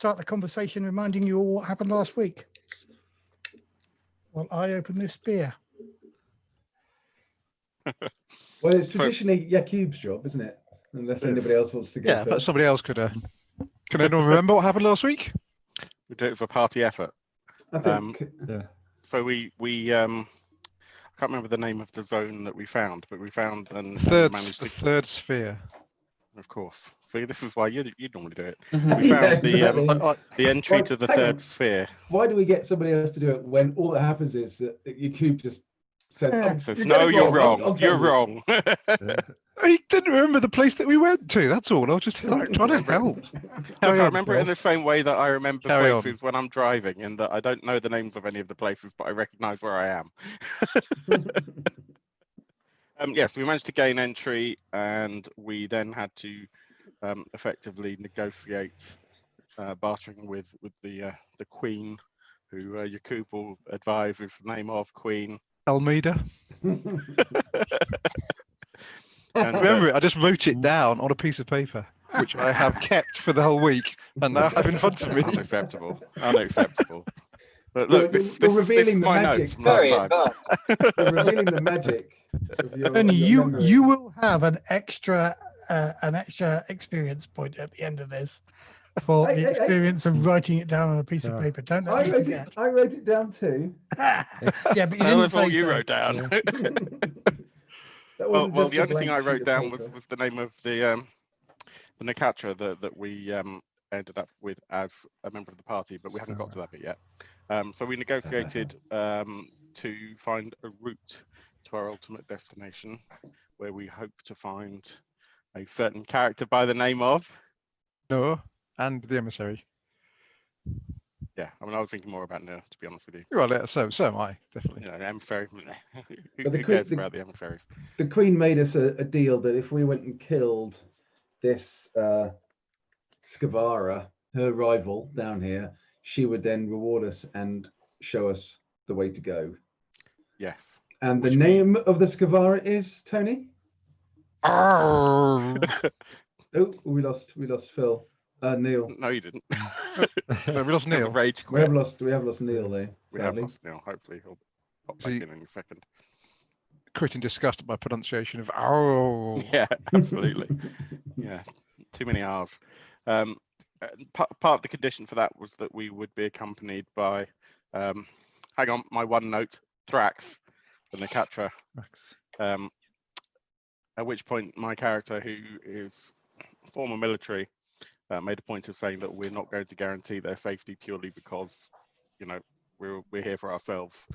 start the conversation reminding you all what happened last week. Well, I open this beer. Well, it's traditionally Yakub's job, isn't it? Unless anybody else wants to go. Yeah, but somebody else could. Can anyone remember what happened last week? We do it for party effort. I think. Yeah. So we I can't remember the name of the zone that we found, but we found and Third managed to. third sphere. Of course. See, this is why you normally do it. Yeah, We found exactly. the entry Well, to the hang on. third sphere. Why do we get somebody else to do it when all that happens is that Yakub just says, Yeah. Says, no, you're wrong. You're wrong. I didn't remember the place that we went to. That's all. I was just trying to help. Look, I remember it in the same way that I remember Carry places when I'm driving, in that I don't know the names of any of the places, but I recognise where I am. Yes, we managed to gain entry, and we then had to effectively negotiate bartering with the Queen, who Yakub will advise is the name of Queen Almeida. And, Remember it? I just wrote it down on a piece of paper, which I have kept for the whole week, and now I have in front of me. Unacceptable. Unacceptable. But look, this we're is revealing the my magic. notes from last Very time. advanced. We're revealing the magic of your, Only your memory. you will have an extra experience point at the end of this for Hey, the hey, hey. experience of writing it down on a piece of Yeah. paper. Don't I let me wrote, forget. I wrote it down too. Yeah, but you Well, didn't that's all say you so. wrote down. That Well, wasn't well, just the a only thing blank I sheet wrote of down paper. was the name of the Nakatra that we ended up with as a member of the party, but we haven't got to that bit yet. So we negotiated to find a route to our ultimate destination, where we hope to find a certain character by the name of. No, and the Emissary. Yeah, I mean, I was thinking more about Noah, to be honest with you. Well, so am I, definitely. You know, the emissary. Who But the cares Queen- about the emissaries? The Queen made us a deal that if we went and killed this skavara, her rival down here, she would then reward us and show us the way to go. Yes. And the Which name of the skavara is Tony. Oh, Oh, we lost Phil. Neil. No, you didn't. no, we lost That was a Neil. rage We have quit. lost Neil there. We have Sadly. lost Neil. Hopefully he'll pop See- back in a second. Quitting disgust at my pronunciation of "oh." Yeah, absolutely. Yeah, too many R's. Part of the condition for that was that we would be accompanied by, hang on, my one note, Thrax, the Nakatra. At which point my character, who is former military, made a point of saying that we're not going to guarantee their safety purely because, you know, we're here for ourselves,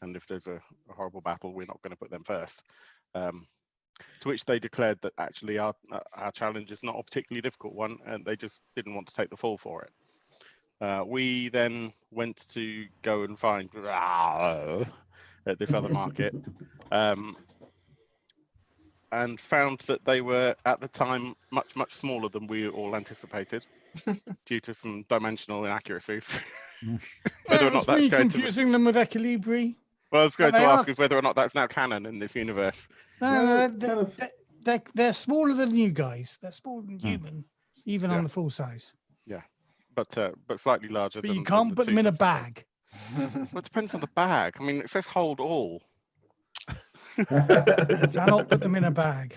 and if there's a horrible battle, we're not going to put them first. To which they declared that actually our challenge is not a particularly difficult one, and they just didn't want to take the fall for it. We then went to go and find at this other market, and found that they were at the time much smaller than we all anticipated, due to some dimensional inaccuracies. Whether or not that's me going to. confusing them with Equilibri. Well, I was going But to they ask are- is whether or not that's now canon in this universe. No, No, they're smaller than you guys. They're smaller than human, even Yeah. on the full size. But slightly larger. But than, you can't the put them in a 265. bag. Well, it depends on the bag. I mean, it says hold all. You cannot put them in a bag.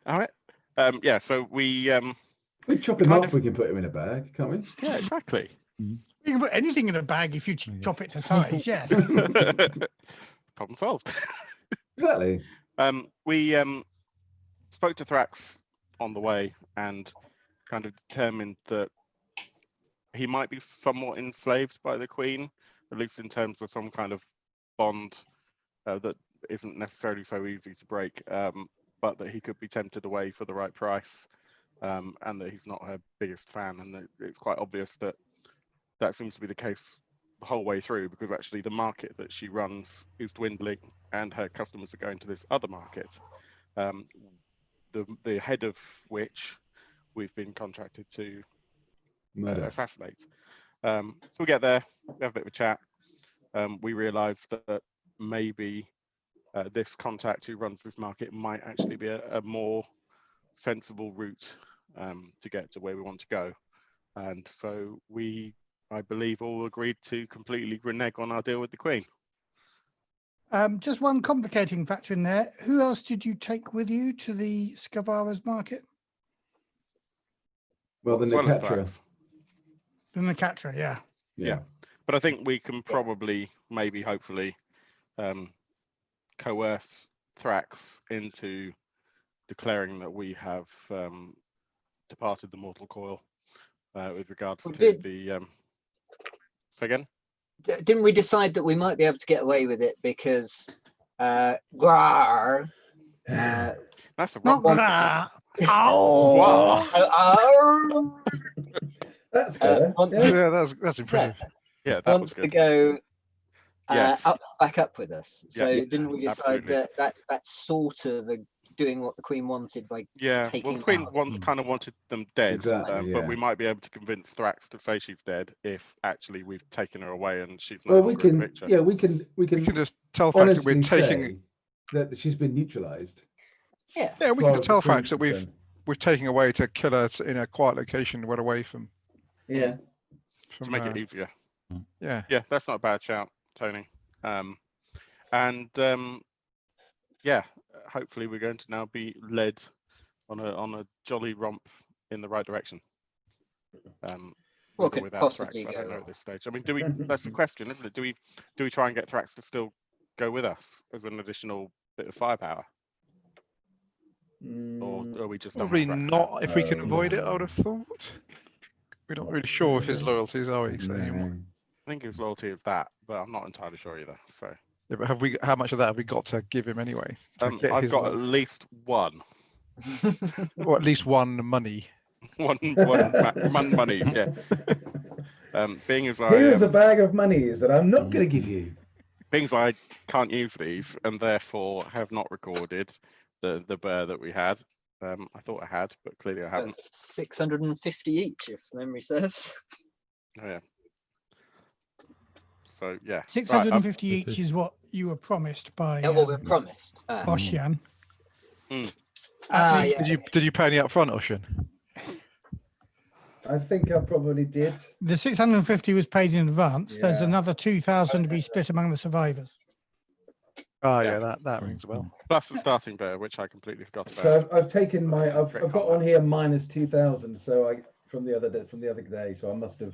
All right. Yeah. So we. We chop him Kind up. of- We can put him in a bag, can't we? Yeah. Exactly. You can put anything in a bag if you chop it to size. Yes. Problem solved. Exactly. We spoke to Thrax on the way and kind of determined that he might be somewhat enslaved by the Queen, at least in terms of some kind of bond that isn't necessarily so easy to break, but that he could be tempted away for the right price, and that he's not her biggest fan. And that it's quite obvious that that seems to be the case the whole way through, because actually the market that she runs is dwindling and her customers are going to this other market, the head of which we've been contracted to Murder. assassinate. So we get there, we have a bit of a chat. We realise that maybe this contact who runs this market might actually be a more sensible route to get to where we want to go. And so we, I believe, all agreed to completely renege on our deal with the Queen. Just one complicating factor in there. Who else did you take with you to the Skavara's market? Well, the As well as Nicatra. Thrax. The Nicatra, yeah. Yeah. But I think we can probably, maybe, hopefully, coerce Thrax into declaring that we have departed the mortal coil with regards to the. Say again? Didn't we decide that we might be able to get away with it because Grar? That's a Not wrong. that. Wow. That's better. Yeah, that's impressive. Yeah, that Wants was to good. go Yes. back up with us. So Yeah, didn't we decide absolutely. that that's sort of doing what the Queen wanted by Yeah, taking well, the Queen out? kind of wanted them dead, Exactly, but yeah. we might be able to convince Thrax to say she's dead if actually we've taken her away and she's no Well, longer we in the can. picture. Yeah, we can just tell Thrax that we're honestly taking. say that she's been neutralized. Yeah. Yeah, we Well, can just tell the Queen's Thrax that we're concerned. taking away to kill her in a quiet location, well away from. Yeah. To make it easier. Yeah. Yeah, that's not a bad shout, Tony. Yeah, hopefully we're going to now be led on a jolly romp in the right direction. What With or could without possibly Thrax, I don't go know at this stage. I mean, do we? That's the question, isn't it? Do we try and get Thrax to still go with us as an additional bit of firepower, or are we just done Probably with Thrax not if we can Oh, avoid it, no. I would have thought. We're not really sure of his loyalties, are we? So, No. I think his loyalty is that, but I'm not entirely sure either. So yeah, but how much of that have we got to give him anyway? To get I've his got at least one. or at least one money. one money, yeah. Being as Here is I a bag of monies that I'm not going to give you. being as I can't use these and therefore have not recorded the bear that we had. I thought I had, but clearly I haven't. 650 each, if memory serves. Oh yeah. So yeah. 650 each is what you were promised by Yeah, what we promised. Ossian. Yeah. Did you pay any up front, Ocean? I think I probably did. The 650 was paid in advance. There's Yeah. another 2,000 to be split among the survivors. Oh yeah, that rings a bell. Plus the starting bear, which I completely forgot about. So I've taken my. I've Great got combat. on here minus 2,000. So I from the other day. So I must have.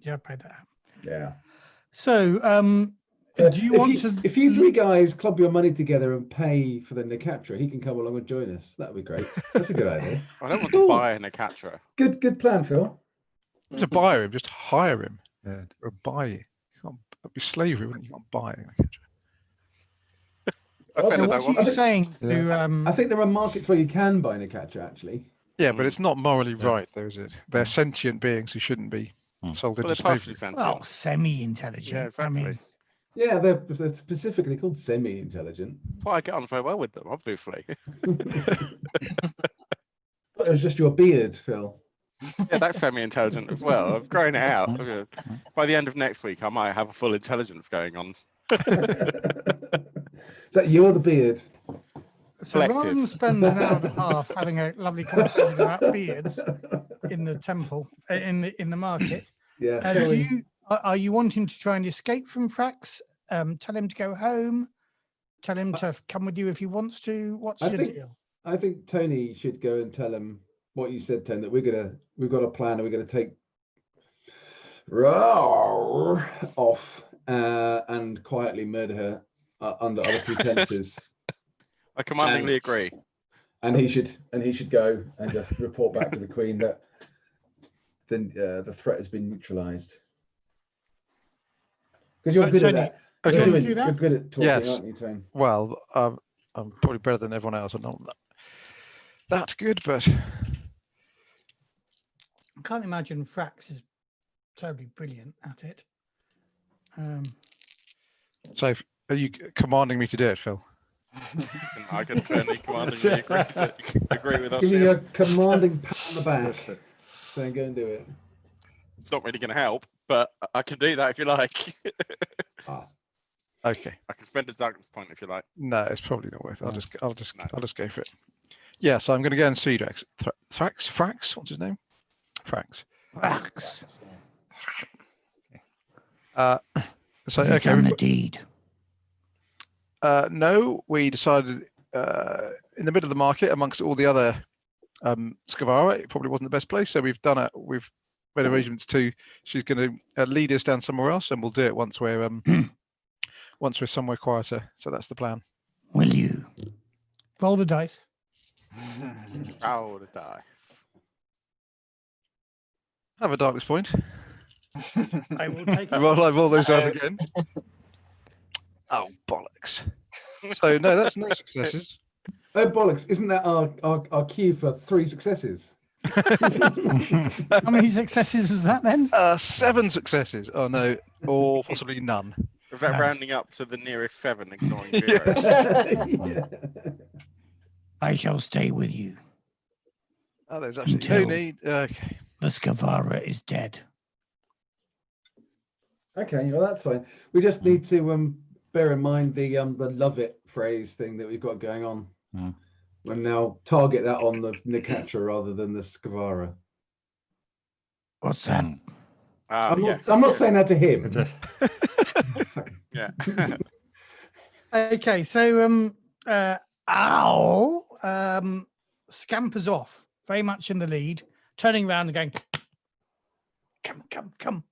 Yeah, I paid that out. Yeah. So, So do you want to? If you three guys club your money together and pay for the Nicatra, he can come along and join us. That would be great. That's a good idea. I don't want to buy a Nicatra. Good plan, Phil. To buy him, just hire him. Yeah. Or buy it. That'd be slavery, wouldn't you? You can't buy it. I said So I what don't are want you to. saying to? I think there are markets where you can buy Nicatra actually. Yeah, but it's not morally Yeah. right, though, is it? They're sentient beings who shouldn't be sold Well, into they're partially slavery. sentient. Well, semi-intelligent. Yeah, I mean, exactly. Yeah, they're specifically called semi-intelligent. Well, I get on so well with them, obviously. But it was just your beard, Phil. Yeah, that's semi-intelligent as well. I've grown it out. By the end of next week, I might have a full intelligence going on. Is that you're the beard? so rather than Collective. spend an hour and a half having a lovely conversation about beards in the temple, in the market, Yeah. shall we- are you wanting to try and escape from Thrax? Tell him to go home. Tell him to come with you if he wants to. What's I your think- deal? I think Tony should go and tell him what you said, Tony, that we've got a plan and we're gonna take off and quietly murder her under other pretenses. I commandingly agree. And he should go and just report back to the Queen that the threat has been neutralized. Because you're good at Tony, that. Okay. You're, do that? you're good at talking, Yes. aren't you, Tony? Well, I'm probably better than everyone else. I'm not that good, but I can't imagine Thrax is terribly brilliant at it. so are you commanding me to do it, Phil? I can certainly commandingly agree with us. Give you Here. a commanding pat on the back. Saying go and do it. It's not really going to help, but I can do that if you like. Okay. I can spend a darkness point if you like. No, it's probably not worth it. I'll No. just go for it. Yeah, so I'm going to go and see Thrax. Thrax? What's his name? Francs. Frax. So Have you okay. done the deed? No, we decided in the middle of the market amongst all the other skavara, it probably wasn't the best place. So we've done it. We've made arrangements to. She's going to lead us down somewhere else, and we'll do it once we're somewhere quieter. So that's the plan. Will you roll the dice? Roll the dice. Have a darkness point. I will take I it. roll those dice again. Oh bollocks! So no, that's no successes. Oh bollocks! Isn't that our cue for 3 successes? How many successes was that then? 7 successes. Oh no, or possibly none. Is that No. rounding up to the nearest 7, ignoring 0? Yes. Yeah. I shall stay with you. Oh, there's absolutely no Until- need. Okay. The Skavara is dead. Okay, well that's fine. We just need to bear in mind the love it phrase thing that we've got going on. Mm. We'll now target that on the Nicatra rather than the Skavara. What's that? Mm. I'm not saying that to him. Yeah. Okay, so Owl scampers off, very much in the lead, turning around and going, come,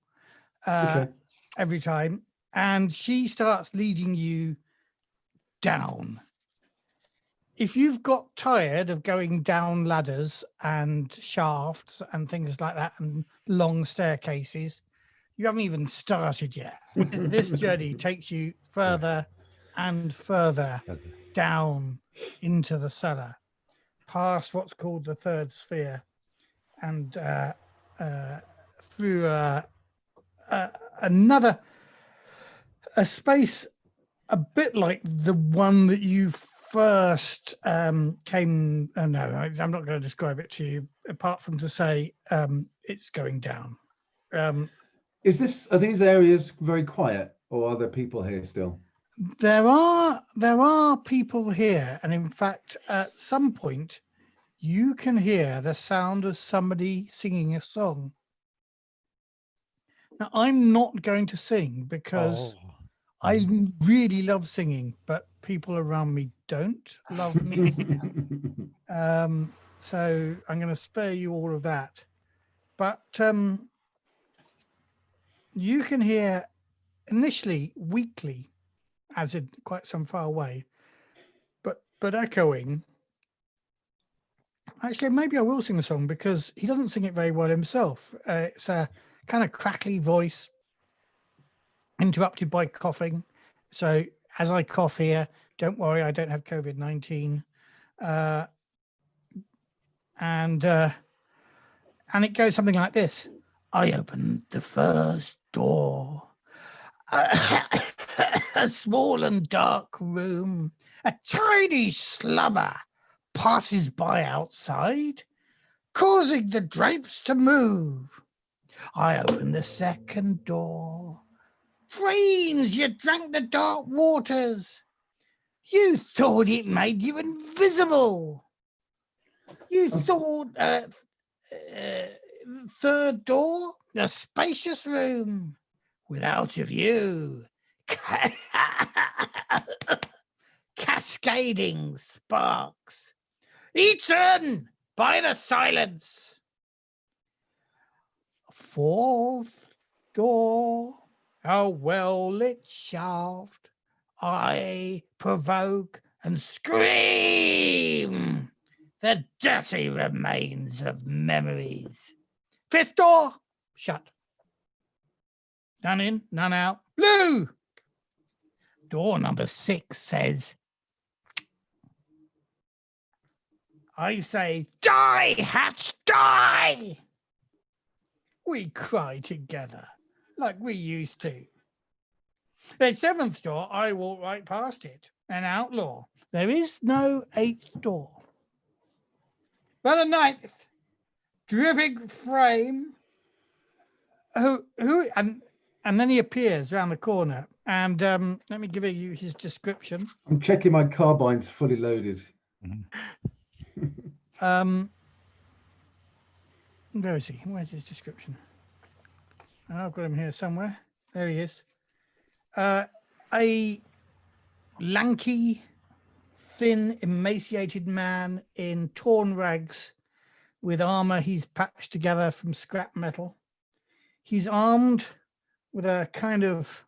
Okay. every time. And she starts leading you down. If you've got tired of going down ladders and shafts and things like that and long staircases, you haven't even started yet. This journey takes you further and further down into the cellar, past what's called the third sphere, and through a space a bit like the one that you first came. No, I'm not going to describe it to you, apart from to say it's going down. Are these areas very quiet, or are there people here still? There are people here, and in fact, at some point, you can hear the sound of somebody singing a song. Now, I'm not going to sing because I really love singing, but people around me don't love me. So I'm going to spare you all of that. But you can hear initially weakly, as in quite some far away, but echoing. Actually, maybe I will sing the song because he doesn't sing it very well himself. It's a kind of crackly voice, interrupted by coughing. So as I cough here, don't worry, I don't have COVID-19. And it goes something like this. I opened the first door. A small and dark room. A tiny slumber passes by outside, causing the drapes to move. I open the second door. Brains, you drank the dark waters. You thought it made you invisible. You thought third door, a spacious room without a view. Cascading sparks, eaten by the silence. Fourth door, a well-lit shaft. I provoke and scream the dirty remains of memories. Fifth door, shut. None in, none out. Blue. Door number 6 says, I say, die, hats, die! We cry together like we used to. The 7th door, I walk right past it, an outlaw. There is no 8th door. But a 9th, dripping frame, and then he appears around the corner. And let me give you his description. I'm checking my carbine's fully loaded. Where is he? Where's his description? Oh, I've got him here somewhere. There he is. A lanky, thin, emaciated man in torn rags with armor he's patched together from scrap metal. He's armed with a kind of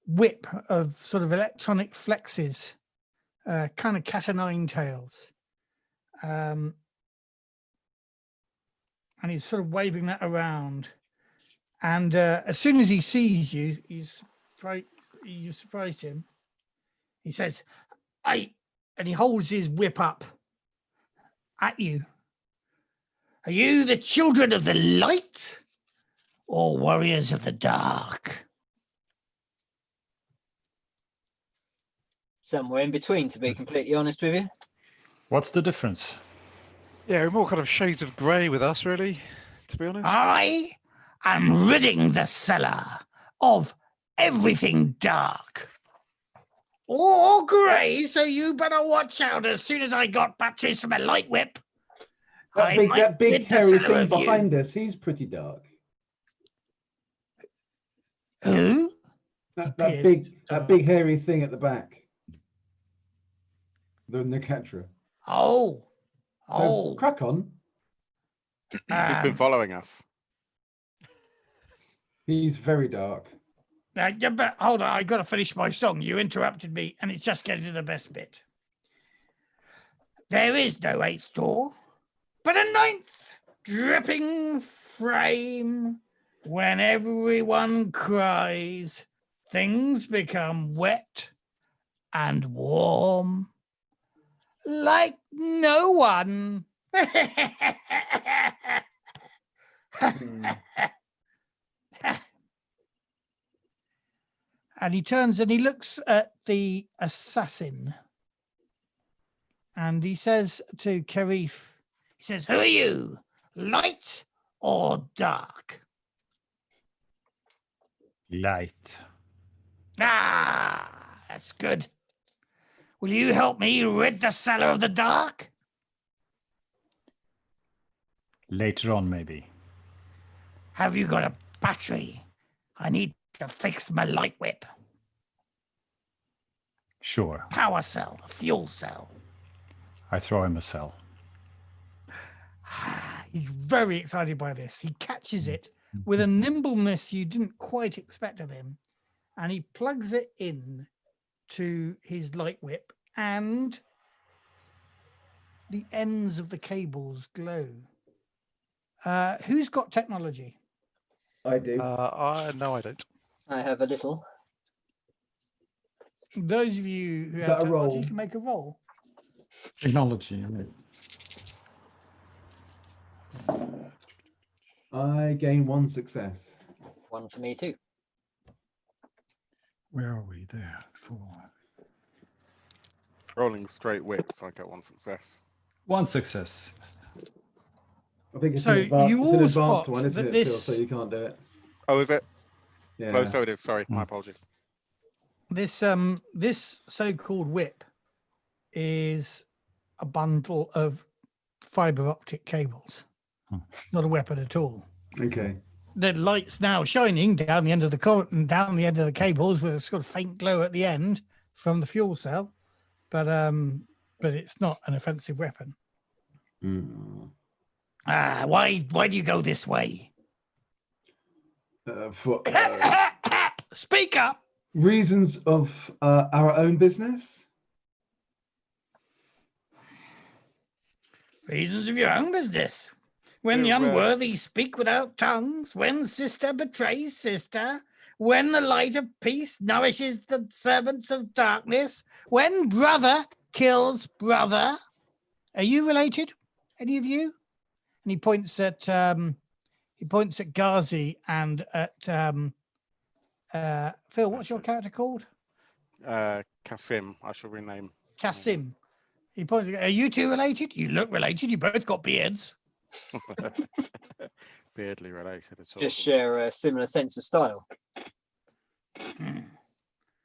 whip of sort of electronic flexes, kind of cat o' nine tails. And he's sort of waving that around. And as soon as he sees you, you surprised him. He says, and he holds his whip up at you. Are you the children of the light or warriors of the dark? Somewhere in between, to be completely honest with you. What's the difference? Yeah, we're more kind of shades of grey with us, really, to be honest. I am ridding the cellar of everything dark or grey, so you better watch out. As soon as I got patches from a light whip, That big rid the hairy cellar thing of you. behind us, he's pretty dark. Who? That appears big hairy thing at the back. The Nicatra. Oh. So crack on. He's been following us. He's very dark. Yeah, but hold on, I got to finish my song. You interrupted me, and it's just getting to the best bit. There is no eighth door, but a ninth dripping frame. When everyone cries, things become wet and warm, like no one. And he turns and he looks at the assassin. And he says to Karif, he says, who are you, light or dark? Light. Ah, that's good. Will you help me rid the cellar of the dark? Later on, maybe. Have you got a battery? I need to fix my light whip. Sure. Power cell, a fuel cell. I throw him a cell. He's very excited by this. He catches it with a nimbleness you didn't quite expect of him. And he plugs it in to his light whip, and the ends of the cables glow. Who's got technology? I do. No, I don't. I have a little. Those of you who Is have that a technology roll? can make a roll. Technology. I gain 1 success. One for me too. Where are we there? 4. Rolling straight wits, I get 1 success. 1 success. I think it's So an advanced, you it's an all advanced spot one, isn't that it, Phil? this- So you can't do it. Oh, is it? Yeah. Oh, so it is. Sorry, my apologies. This this so-called whip is a bundle of fiber optic cables. Not a weapon at all. Okay. The light's now shining down the end of the down the end of the cables with a sort of faint glow at the end from the fuel cell, but it's not an offensive weapon. Why do you go this way? For Speak up. reasons of our own business. Reasons of your own business. When the unworthy speak without tongues, when sister betrays sister, when the light of peace nourishes the servants of darkness, when brother kills brother. Are you related? Any of you? And he points at Ghazi and at Phil. What's your character called? Kasim, I shall rename. Kasim. He points. Are you two related? You look related. You both got beards. Beardly related at all. Just share a similar sense of style.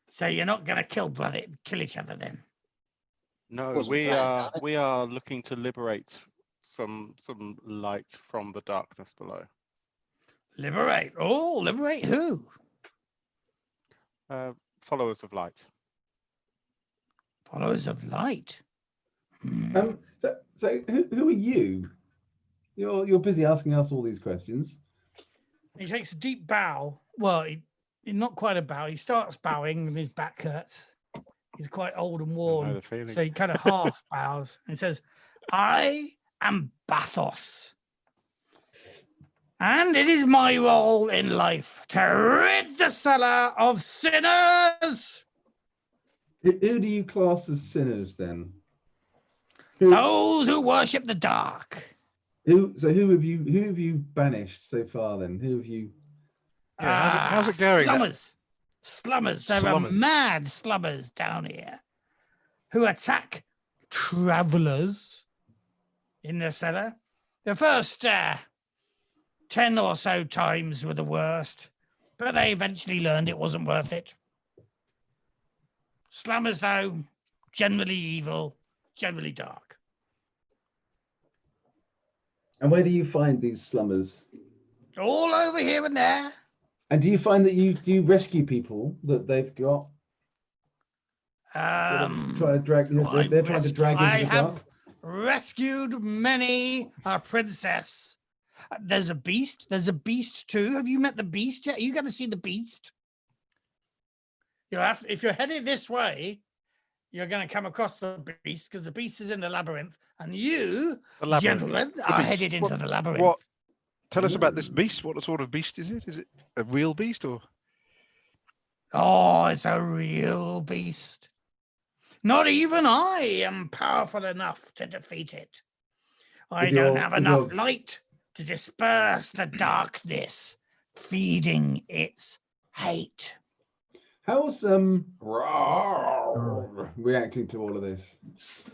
So you're not going to kill each other then? No, Wasn't we planned, are no. we are looking to liberate some light from the darkness below. Liberate. Oh, liberate who? Followers of light. Followers of light. Hmm. So who are you? You're busy asking us all these questions. He takes a deep bow. Well, not quite a bow. He starts bowing and his back hurts. He's quite old and I know worn. the feeling. So he kind of half bows and says, I am Bathos. And it is my role in life to rid the cellar of sinners. Who do you class as sinners then? Who, Those who worship the dark. who have you banished so far then? Who have you? Yeah, how's it going? Slummers. Slummers. There are Slummers. mad slummers down here who attack travelers in the cellar. The first 10 or so times were the worst, but they eventually learned it wasn't worth it. Slummers, though, generally evil, generally dark. And where do you find these slummers? All over here and there. And do you find that you rescue people that they've got? Try to drag. They're trying to drag into I the have dark. rescued many a princess. There's a beast. There's a beast too. Have you met the beast yet? Are you going to see the beast? You'll have if you're headed this way, you're going to come across the beast because the beast is in the labyrinth, and you, The labyrinth. gentlemen, The are beast. headed into What- the labyrinth. What? Tell us about this beast. What sort of beast is it? Is it a real beast or? Oh, it's a real beast. Not even I am powerful enough to defeat it. I With don't your- have with enough your- light to disperse the darkness, feeding its hate. How's reacting to all of this?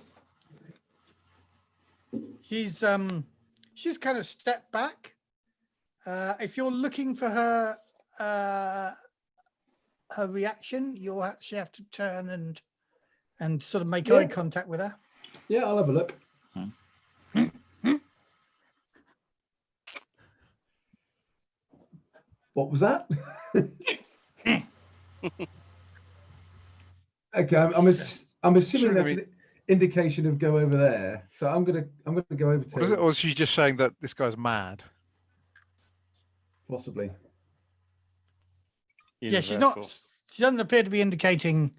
She's kind of stepped back. If you're looking for her her reaction, you'll actually have to turn and sort of make eye contact with her. Yeah, I'll have a look. What was that? Okay, I'm assuming Shouldn't that's we- an indication of go over there. So I'm gonna go over What is it? to Or is she just saying that this guy's mad? possibly. Yeah, she's Universal. not. She doesn't appear to be indicating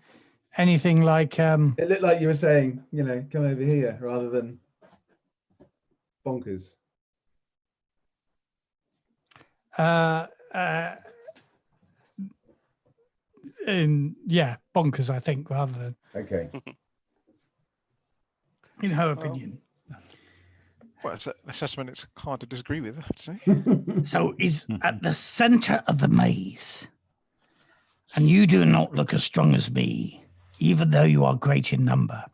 anything like. It looked like you were saying, come over here rather than bonkers. Yeah, bonkers. I think rather than Okay. in her opinion. Well, it's an assessment it's hard to disagree with, I have to say. So is at the center of the maze, and you do not look as strong as me, even though you are great in number.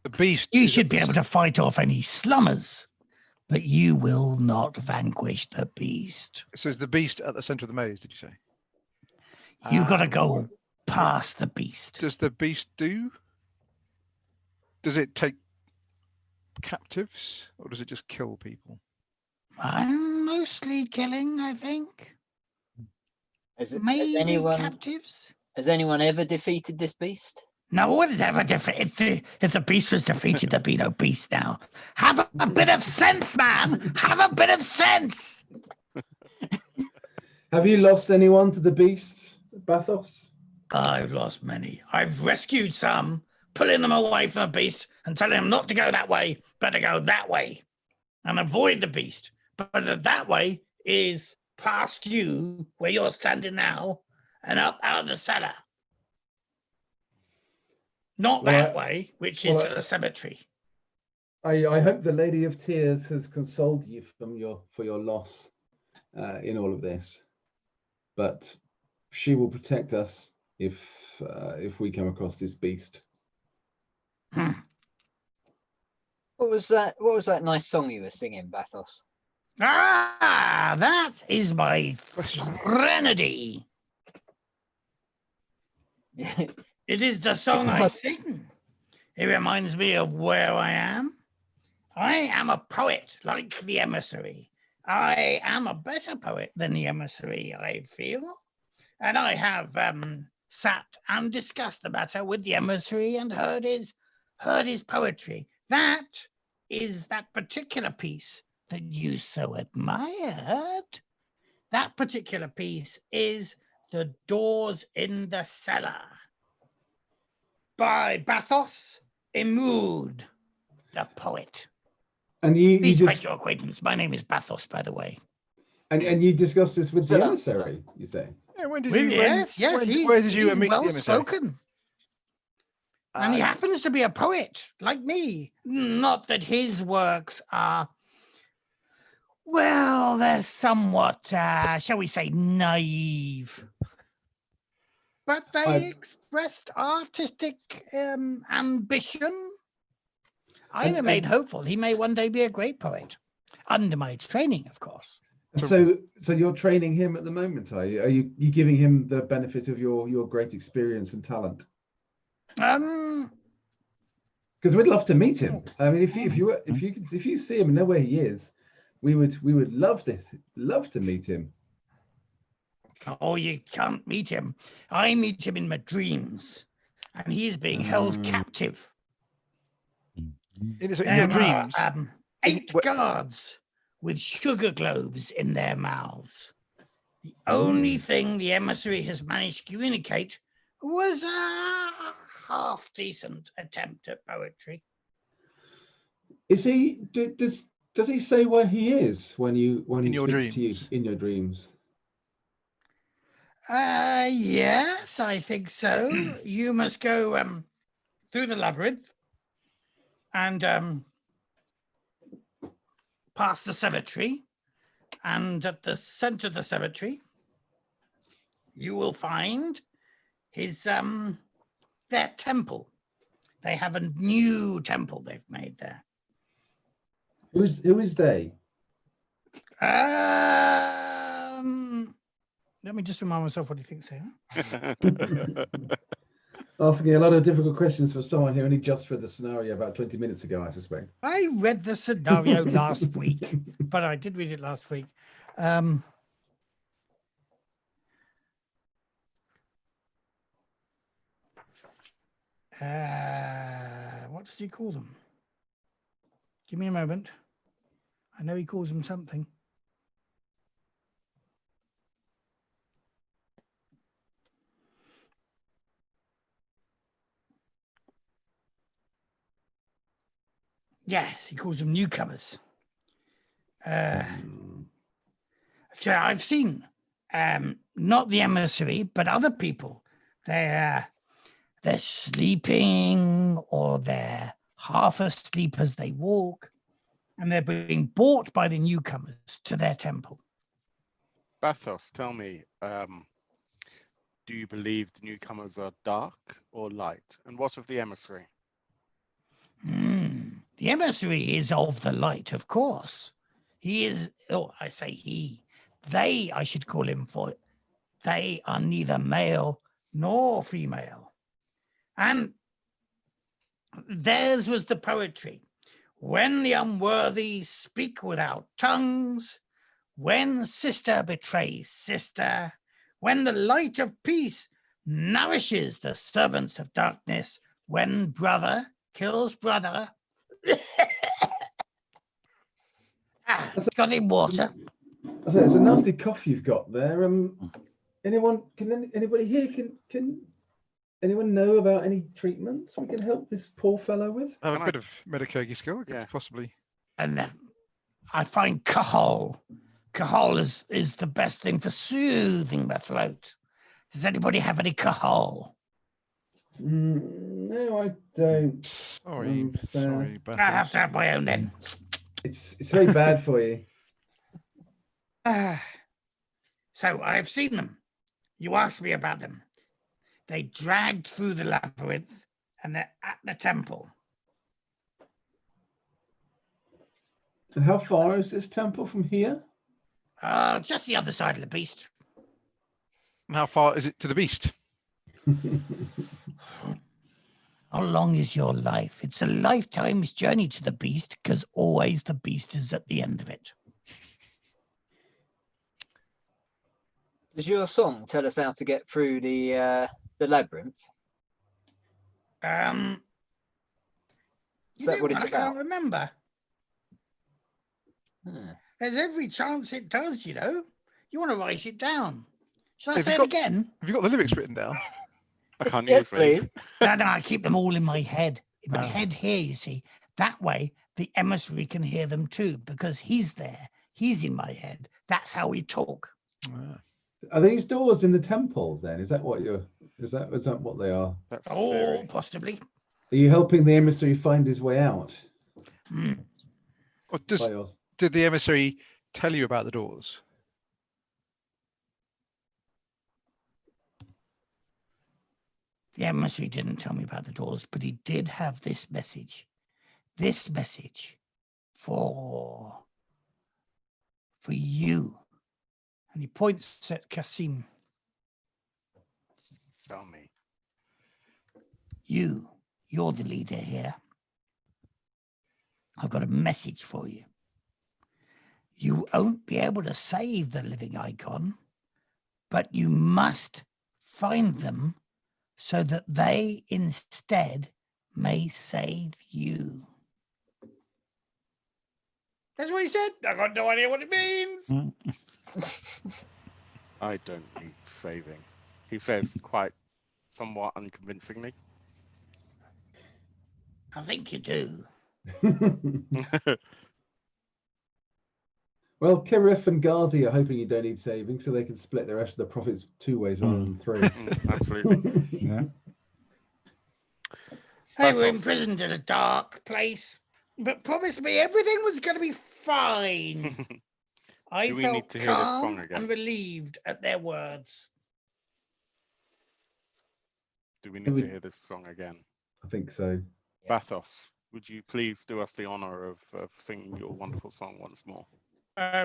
The beast. You is should at be the able to fight off any slummers, but you will not vanquish the beast. So is the beast at the center of the maze? Did you say? You got to Ah, go past the beast. Does the beast do? Does it take captives or does it just kill people? I'm mostly killing, I think. Has Maybe anyone captives. has anyone ever defeated this beast? No one has ever defeated. If the beast was defeated, there'd be no beast now. Have a bit of sense, man. Have a bit of sense. Have you lost anyone to the beast, Bathos? I've lost many. I've rescued some, pulling them away from the beast and telling them not to go that way, but to go that way and avoid the beast. But that way is past you, where you're standing now, and up out of the cellar. Not Well, that way, which is well, to the cemetery. I hope the Lady of Tears has consoled you for your loss in all of this, but she will protect us if we come across this beast. Hmm. What was that? What was that nice song you were singing, Bathos? Ah, that is my threnody. It is the song I sing. It reminds me of where I am. I am a poet like the Emissary. I am a better poet than the Emissary, I feel. And I have sat and discussed the matter with the Emissary and heard his poetry. That is that particular piece that you so admired. That particular piece is The Doors in the Cellar by Bathos Emoud, the poet. And you Please make just your acquaintance. My name is Bathos, by the way. and you discussed this with the Shut up, emissary, you say? Yeah, when did Well, you? yes, Where did you he's meet the well emissary? spoken. And he happens to be a poet like me. Not that his works are, well, they're somewhat, shall we say, naive. But they expressed artistic ambition. I remain hopeful he may one day be a great poet, under my training, of course. So you're training him at the moment, are you? Are you giving him the benefit of your great experience and talent? Because we'd love to meet him. I mean, if you see him and know where he is, we would love to meet him. Oh, you can't meet him. I meet him in my dreams, and he is being held captive. In your There dreams? are 8 guards with sugar globes in their mouths. The only thing the emissary has managed to communicate was a half-decent attempt at poetry. Is he? Does he say where he is when he speaks to you in your dreams? Yes, I think so. You must go through the labyrinth and past the cemetery. And at the center of the cemetery, you will find his their temple. They have a new temple they've made there. Who is they? Let me just remind myself what he thinks here. Asking a lot of difficult questions for someone who only just read the scenario about 20 minutes ago, I suspect. I read the scenario last week, but I did read it last week. What does he call them? Give me a moment. I know he calls them something. Yes, he calls them newcomers. So I've seen not the emissary, but other people. They're sleeping or they're half asleep as they walk, and they're being brought by the newcomers to their temple. Bathos, tell me, do you believe the newcomers are dark or light? And what of the emissary? The emissary is of the light, of course. He is, I say he. They, I should call him, for they are neither male nor female. And theirs was the poetry. When the unworthy speak without tongues, when sister betrays sister, when the light of peace nourishes the servants of darkness, when brother kills brother. Got any water? I say it's a nasty cough you've got there. Anybody here can anyone know about any treatments we can help this poor fellow with? I have a bit of medicogi skill. I could possibly. And I find Cahol. Cahol is the best thing for soothing the throat. Does anybody have any Cahol? No, I don't. Sorry, I have to have my own then. It's very bad for you. So I've seen them. You asked me about them. They dragged through the labyrinth and they're at the temple. And how far is this temple from here? Just the other side of the beast. And how far is it to the beast? How long is your life? It's a lifetime's journey to the beast, because always the beast is at the end of it. Does your song tell us how to get through the labyrinth? You Is that know what it's I about? can't remember. Hmm. There's every chance it does, you know. You want to write it down. Shall I Have you say it got- again? Have you got the lyrics written down? I can't Yes, use me. please. No, I keep them all in my head. In my Oh. head here, you see. That way, the emissary can hear them too, because he's there. He's in my head. That's how we talk. Ah. Are these doors in the temple then? Is that what is that what they are? That's the Oh, theory. possibly. Are you helping the emissary find his way out? Hmm. Or Bios? did the emissary tell you about the doors? The emissary didn't tell me about the doors, but he did have this message. This message for you. And he points at Kasim. Tell me. You're the leader here. I've got a message for you. You won't be able to save the living icon, but you must find them so that they instead may save you. That's what he said. I got no idea what it means. Mm. I don't need saving. He says quite somewhat unconvincingly. I think you do. Well, Kirif and Ghazi are hoping you don't need saving, so they can split the rest of the profits 2 ways rather than 3. Absolutely. Yeah. They were Bathos. imprisoned in a dark place, but promised me everything was going to be fine. I Do we felt need to hear this song calm again? and relieved at their words. Do we need to hear this song again? I think so. Bathos, would you please do us the honor of singing your wonderful song once more?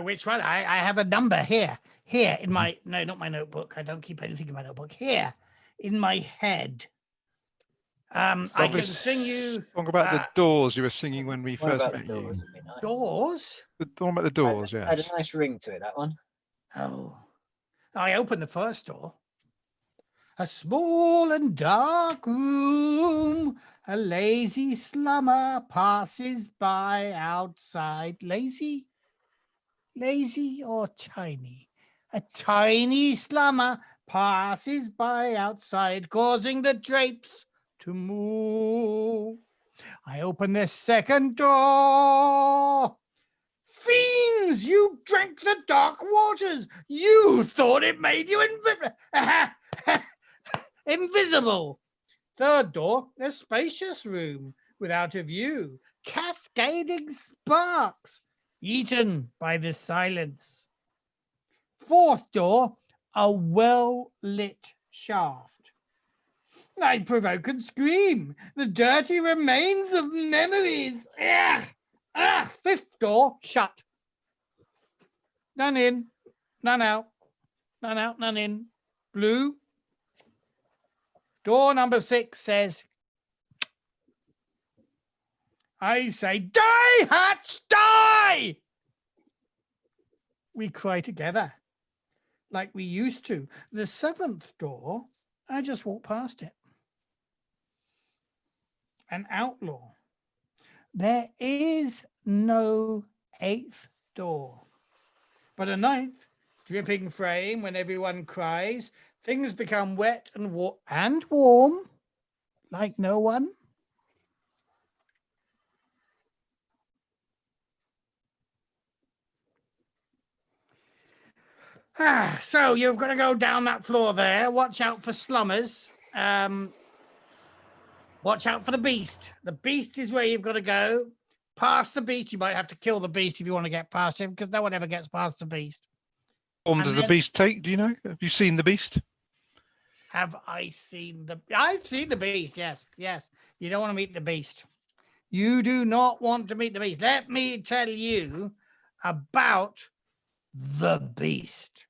Which one? I have a number here. Here in my, no, not my notebook. I don't keep anything in my notebook. Here in my head. I Love can this sing you song about the doors you were singing when we One first about met the you. doors would be nice. doors. The one about the doors, Had yes. a nice ring to it, that one. Oh, I opened the first door. A small and dark room. A lazy slummer passes by outside. Lazy? Lazy or tiny? A tiny slummer passes by outside, causing the drapes to move. I open the second door. Fiends, you drank the dark waters. You thought it made you invisible. Third door, a spacious room without a view, cascading sparks, eaten by the silence. Fourth door, a well-lit shaft. I provoke and scream, the dirty remains of memories. Ugh! Ah, fifth door, shut. None in, none out, none out, none in. Blue. Door number 6 says, I say, die, Hutch, die! We cry together, like we used to. The 7th door, I just walk past it. An outlaw. There is no 8th door, but a 9th, dripping frame when everyone cries. Things become wet and warm, like no one. So you've got to go down that floor there. Watch out for slummers. Watch out for the beast. The beast is where you've got to go. Past the beast. You might have to kill the beast if you want to get past him, because no one ever gets past the beast. Form And does the then- beast take? Do you know? Have you seen the beast? Have I seen the... I've seen the beast, yes, yes. You don't want to meet the beast. You do not want to meet the beast. Let me tell you about the beast.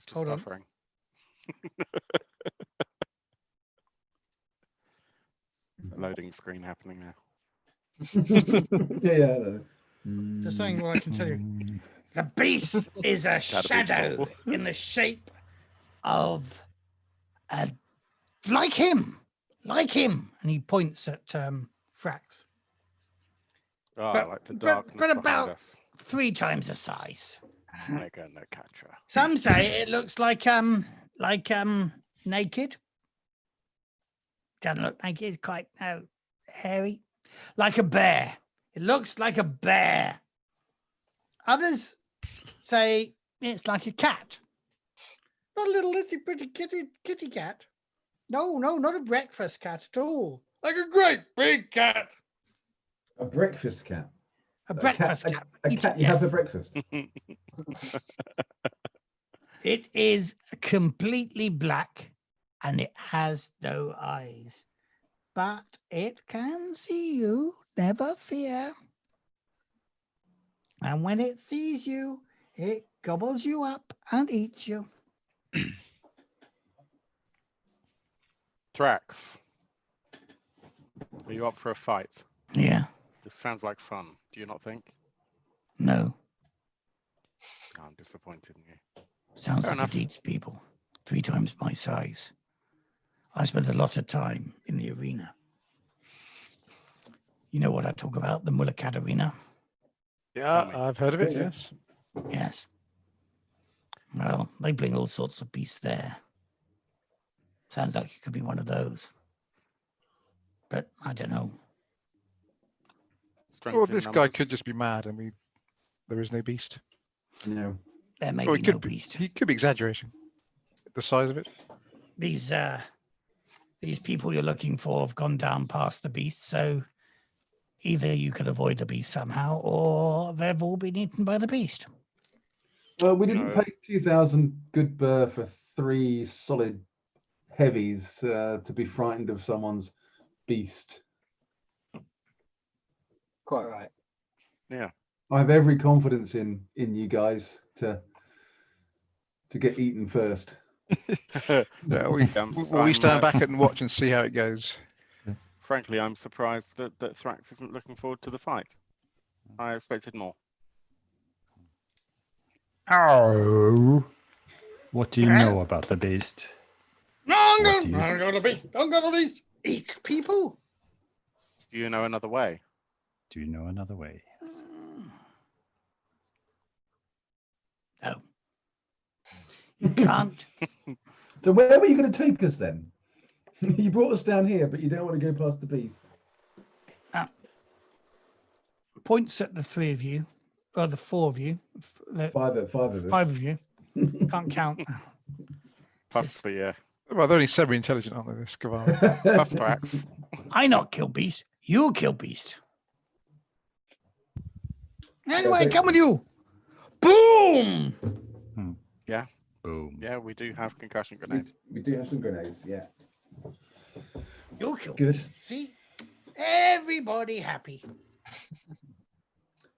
It's just Hold on. buffering. Loading screen happening now. Yeah. Just saying what I can tell you. Mm, The beast is a That'd be shadow cool. in the shape of a like him, and he points at Frax. Ah, But- like the but darkness behind about- us. 3 times the size. Mega Nakatra. Some say it looks like naked. Doesn't look naked. It's quite hairy, like a bear. It looks like a bear. Others say it's like a cat. Not a little little pretty kitty cat. No, not a breakfast cat at all. Like a great big cat. A breakfast cat. A breakfast cat. A cat you have for Yes. breakfast. It is completely black and it has no eyes. But it can see you, never fear. And when it sees you, it gobbles you up and eats you. Thrax, are you up for a fight? Yeah, This sounds like fun. Do you not think? no. Oh, I'm disappointed in you. Sounds Fair like enough. it eats people 3 times my size. I spent a lot of time in the arena. You know what I talk about, the Mullikat arena? Yeah, me. I've heard of it. Yeah. Yes. Yes. Well, they bring all sorts of beasts there. Sounds like it could be one of those. But I don't know. Strength Or in this guy numbers? could just be mad, and there is no beast. No. There may Or be he no could be. beast. He could be exaggerating the size of it. These people you're looking for have gone down past the beast, so either you can avoid the beast somehow, or they've all been eaten by the beast. Well, we didn't No. pay 2,000 good burr for 3 solid heavies to be frightened of someone's beast. Quite right. Yeah. I have every confidence in you guys to get eaten first. Yeah, we I'm, stand back and watch and see how it goes. Frankly, I'm surprised that Thrax isn't looking forward to the fight. I expected more. Oh, what do you know about the beast? What do you- Don't go to the beast. Don't go to the beast. Eats people. Do you know another way? Do you know another way? No. You can't. So where were you going to take us then? You brought us down here, but you don't want to go past the beast. Points at the 3 of you, or the 4 of you. The 5 of us. 5 of you. Can't count. Plus the Well, they're only semi-intelligent, aren't they? This skavara. plus Thrax. I not kill beast. You kill beast. Anyway, come with you. Boom. Boom. Yeah, we do have concussion grenade. We do have some grenades, yeah. You'll kill Good. beast. See? Everybody happy.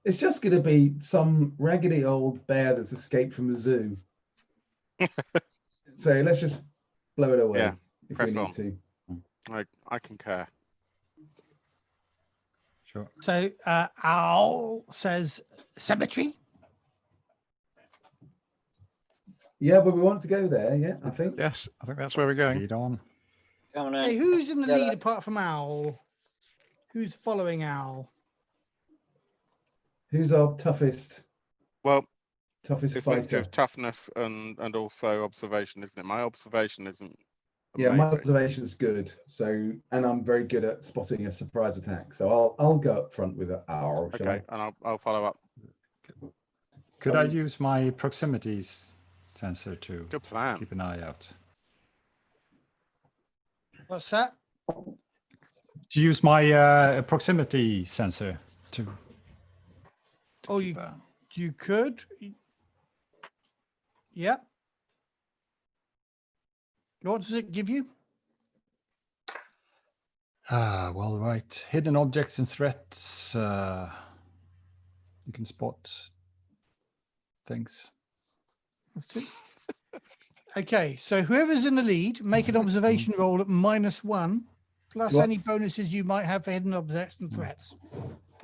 It's just going to be some raggedy old bear that's escaped from the zoo. So let's just blow it away Yeah, if press we need on. to. I concur. Sure. So Owl says cemetery. Yeah, but we want to go there, yeah, I think. Yes, I think that's where we're going. Lead on. Come on Hey, in. who's in the Yeah, lead that- apart from Owl? Who's following Owl? Who's our toughest Well, fighter? it's a mixture of toughness and also observation, isn't it? My observation isn't Yeah, my amazing. observation's good. So, and I'm very good at spotting a surprise attack. So I'll go up front with an owl. Shall Okay, and I'll follow up. Could I use my proximity sensor to Good plan. keep an eye out? What's that? To use my proximity sensor to. Oh, keep you could. Yep. What does it give you? Well, right. Hidden objects and threats. You can spot things. Let's see. Okay, so whoever's in the lead, make an observation roll at -1, plus What? any bonuses you might have for hidden objects and threats.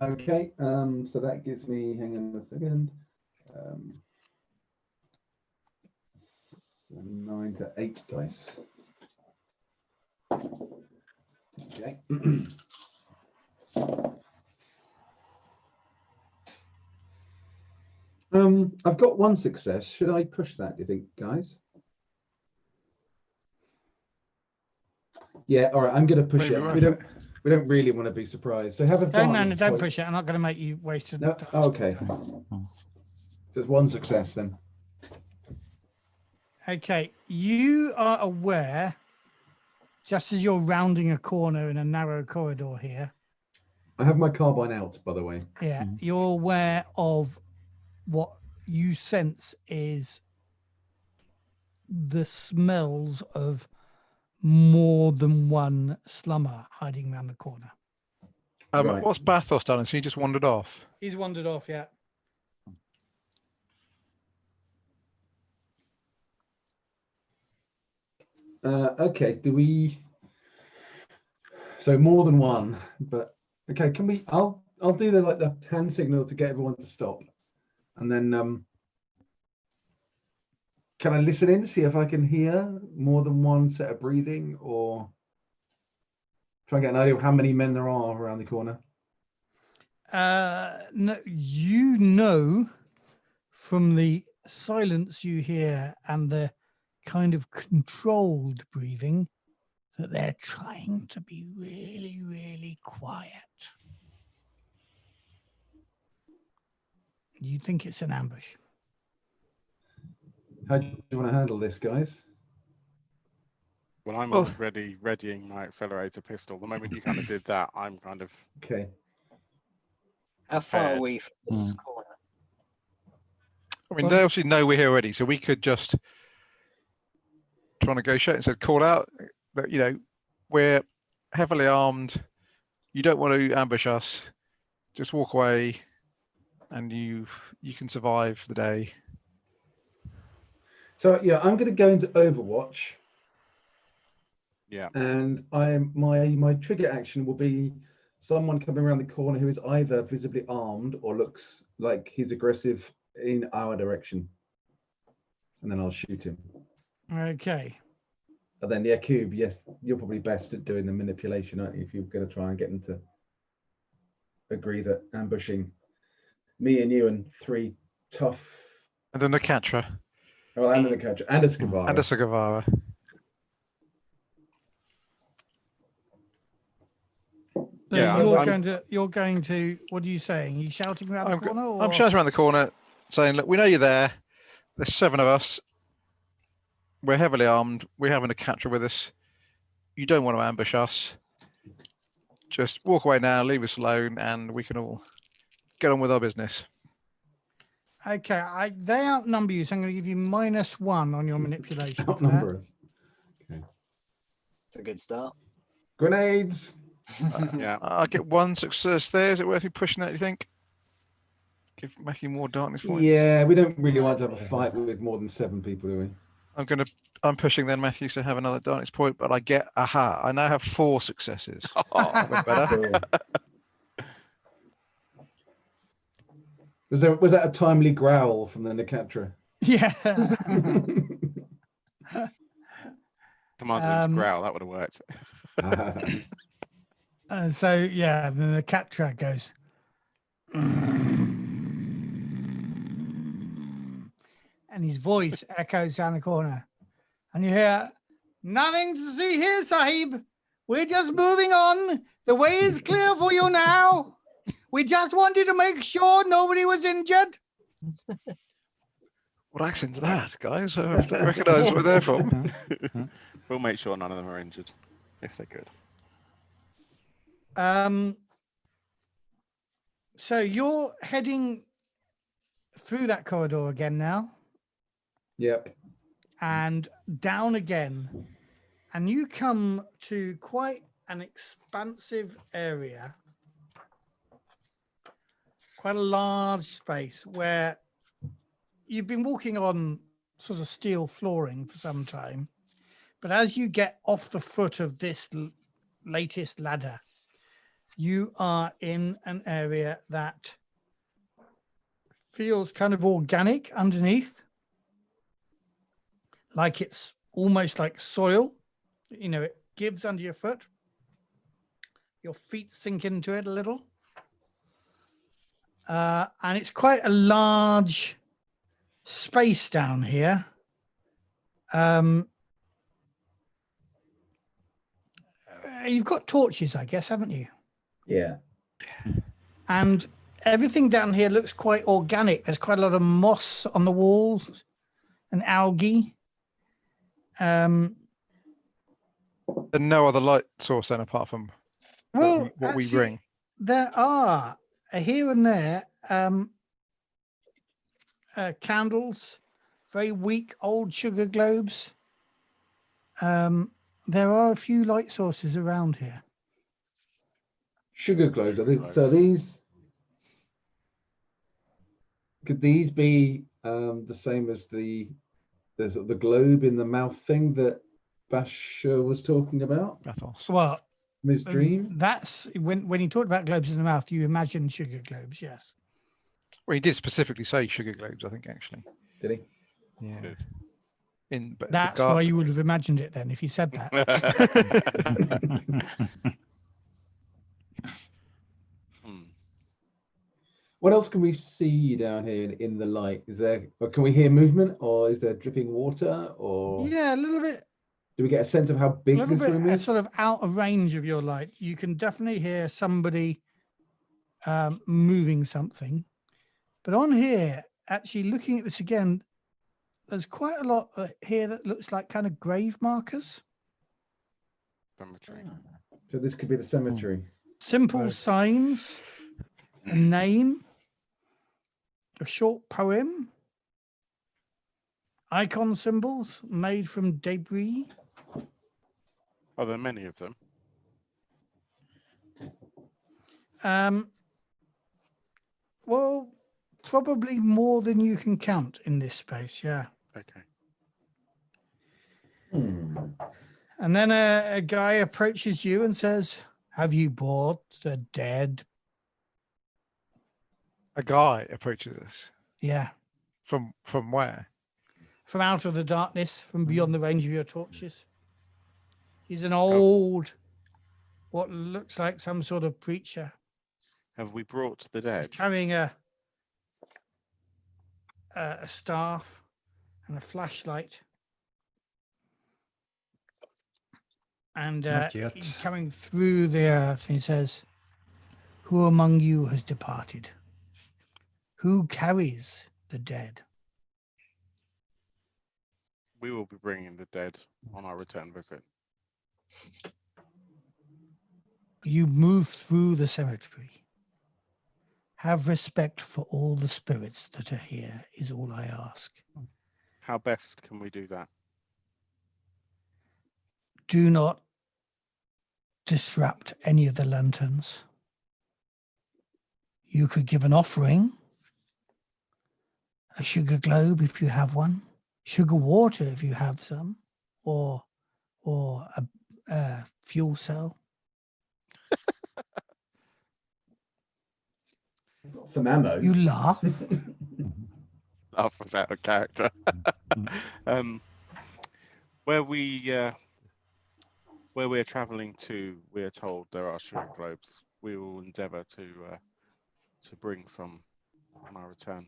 Okay, so that gives me, hang on a second, 9 to 8 dice. Okay. I've got one success. Should I push that, do you think, guys? Yeah, all right, I'm going to push Maybe it. worth it. We don't really want to be surprised. So have a Don't, no, darkness don't point. push it. I'm not going to make you waste your No, dice. okay. So it's one success then. Okay, you are aware, just as you're rounding a corner in a narrow corridor here, I have my carbine out, by the way. yeah, you're aware of what you sense is the smells of more than one slummer hiding around the corner. Right. What's Bathos done? Has he just wandered off? He's wandered off, yeah. Okay, do we? So more than one, but okay. Can we? I'll do the hand signal to get everyone to stop, and then can I listen in to see if I can hear more than one set of breathing, or try and get an idea of how many men there are around the corner? No, you know from the silence you hear and the kind of controlled breathing that they're trying to be really, really quiet. You think it's an ambush? How do you want to handle this, guys? Well, I'm Well- already readying my accelerator pistol. The moment you kind of did that, I'm kind of Okay. How far are prepared. we from this corner? I mean, they obviously know we're here already, so we could just try to negotiate and say, call out that, you know, we're heavily armed. You don't want to ambush us. Just walk away and you can survive the day. So yeah, I'm going to go into Overwatch, Yeah. and my trigger action will be someone coming around the corner who is either visibly armed or looks like he's aggressive in our direction, and then I'll shoot him. Okay. And then, yeah, Cube, yes, you're probably best at doing the manipulation, aren't you, if you're going to try and get them to agree that ambushing me and you and 3 tough, And then the Catra well, and a catcher and a skavara. and a skavara. So Yeah, you're going to, what are you saying? Are you shouting around the corner? Or? I'm shouting around the corner saying, look, we know you're there. There's 7 of us. We're heavily armed. We're having a Catra with us. You don't want to ambush us. Just walk away now, leave us alone, and we can all get on with our business. Okay, they outnumber you, so I'm going to give you -1 on your manipulation. for that. Outnumber us. It's a good start. Grenades. Yeah. I'll get 1 success there. Is it worth me pushing that, do you think? Give Matthew more darkness points. Yeah, we don't really want to have a fight with more than 7 people, do we? I'm pushing then, Matthew, to have another darkness point, but I get I now have 4 successes. Even better. Cool. Was that a timely growl from the Nicatra? Yeah. Commanded him to growl. That would have worked. So, yeah, then the cat track goes. And his voice echoes down the corner. And you hear, nothing to see here, Sahib. We're just moving on. The way is clear for you now. We just wanted to make sure nobody was injured. What accent's that, guys? I don't recognise where they're from. We'll make sure none of them are injured, if they could. So you're heading through that corridor again now. Yep. And down again. And you come to quite an expansive area. Quite a large space where you've been walking on sort of steel flooring for some time. But as you get off the foot of this latest ladder, you are in an area that feels kind of organic underneath, like it's almost like soil. You know, it gives under your foot. Your feet sink into it a little. And it's quite a large space down here. You've got torches, I guess, haven't you? Yeah. And everything down here looks quite organic. There's quite a lot of moss on the walls and algae. And no other light source then apart from Well, what we actually, bring. there are here and there candles, very weak old sugar globes. There are a few light sources around here. Sugar globes. So these could these be the same as the globe in the mouth thing that Basher was talking about? Bathos. Well, Ms. Dream? that's when he talked about globes in the mouth, you imagine sugar globes, yes. Well, he did specifically say sugar globes, I think, actually. Did he? Yeah. Good. But That's why you would have imagined it then if he said that. What else can we see down here in the light? Is there, or can we hear movement, or is there dripping water, or Yeah, a little bit. do we get a sense of how A big little this bit room is? sort of out of range of your light. You can definitely hear somebody moving something. But on here, actually looking at this again, there's quite a lot here that looks like kind of grave markers. Cemetery. So this could be the cemetery. Simple Right. signs, a name, a short poem, icon symbols made from debris. Are there many of them? Well, probably more than you can count in this space, yeah. Okay. And then a guy approaches you and says, "Have you brought the dead?" A guy approaches us Yeah, from where? from out of the darkness, from beyond the range of your torches. He's an old, what looks like some sort of preacher. Have we brought the He's dead? carrying a staff and a flashlight. And Not yet. he's coming through the earth. He says, "Who among you has departed? Who carries the dead?" We will be bringing the dead on our return visit. You move through the cemetery. Have respect for all the spirits that are here, is all I ask. How best can we do that? Do not disrupt any of the lanterns. You could give an offering, a sugar globe if you have one, sugar water if you have some, or a fuel cell. Some ammo. You laugh. Laugh was out of character. Where we're traveling to, we are told there are sugar globes. We will endeavour to bring some on our return.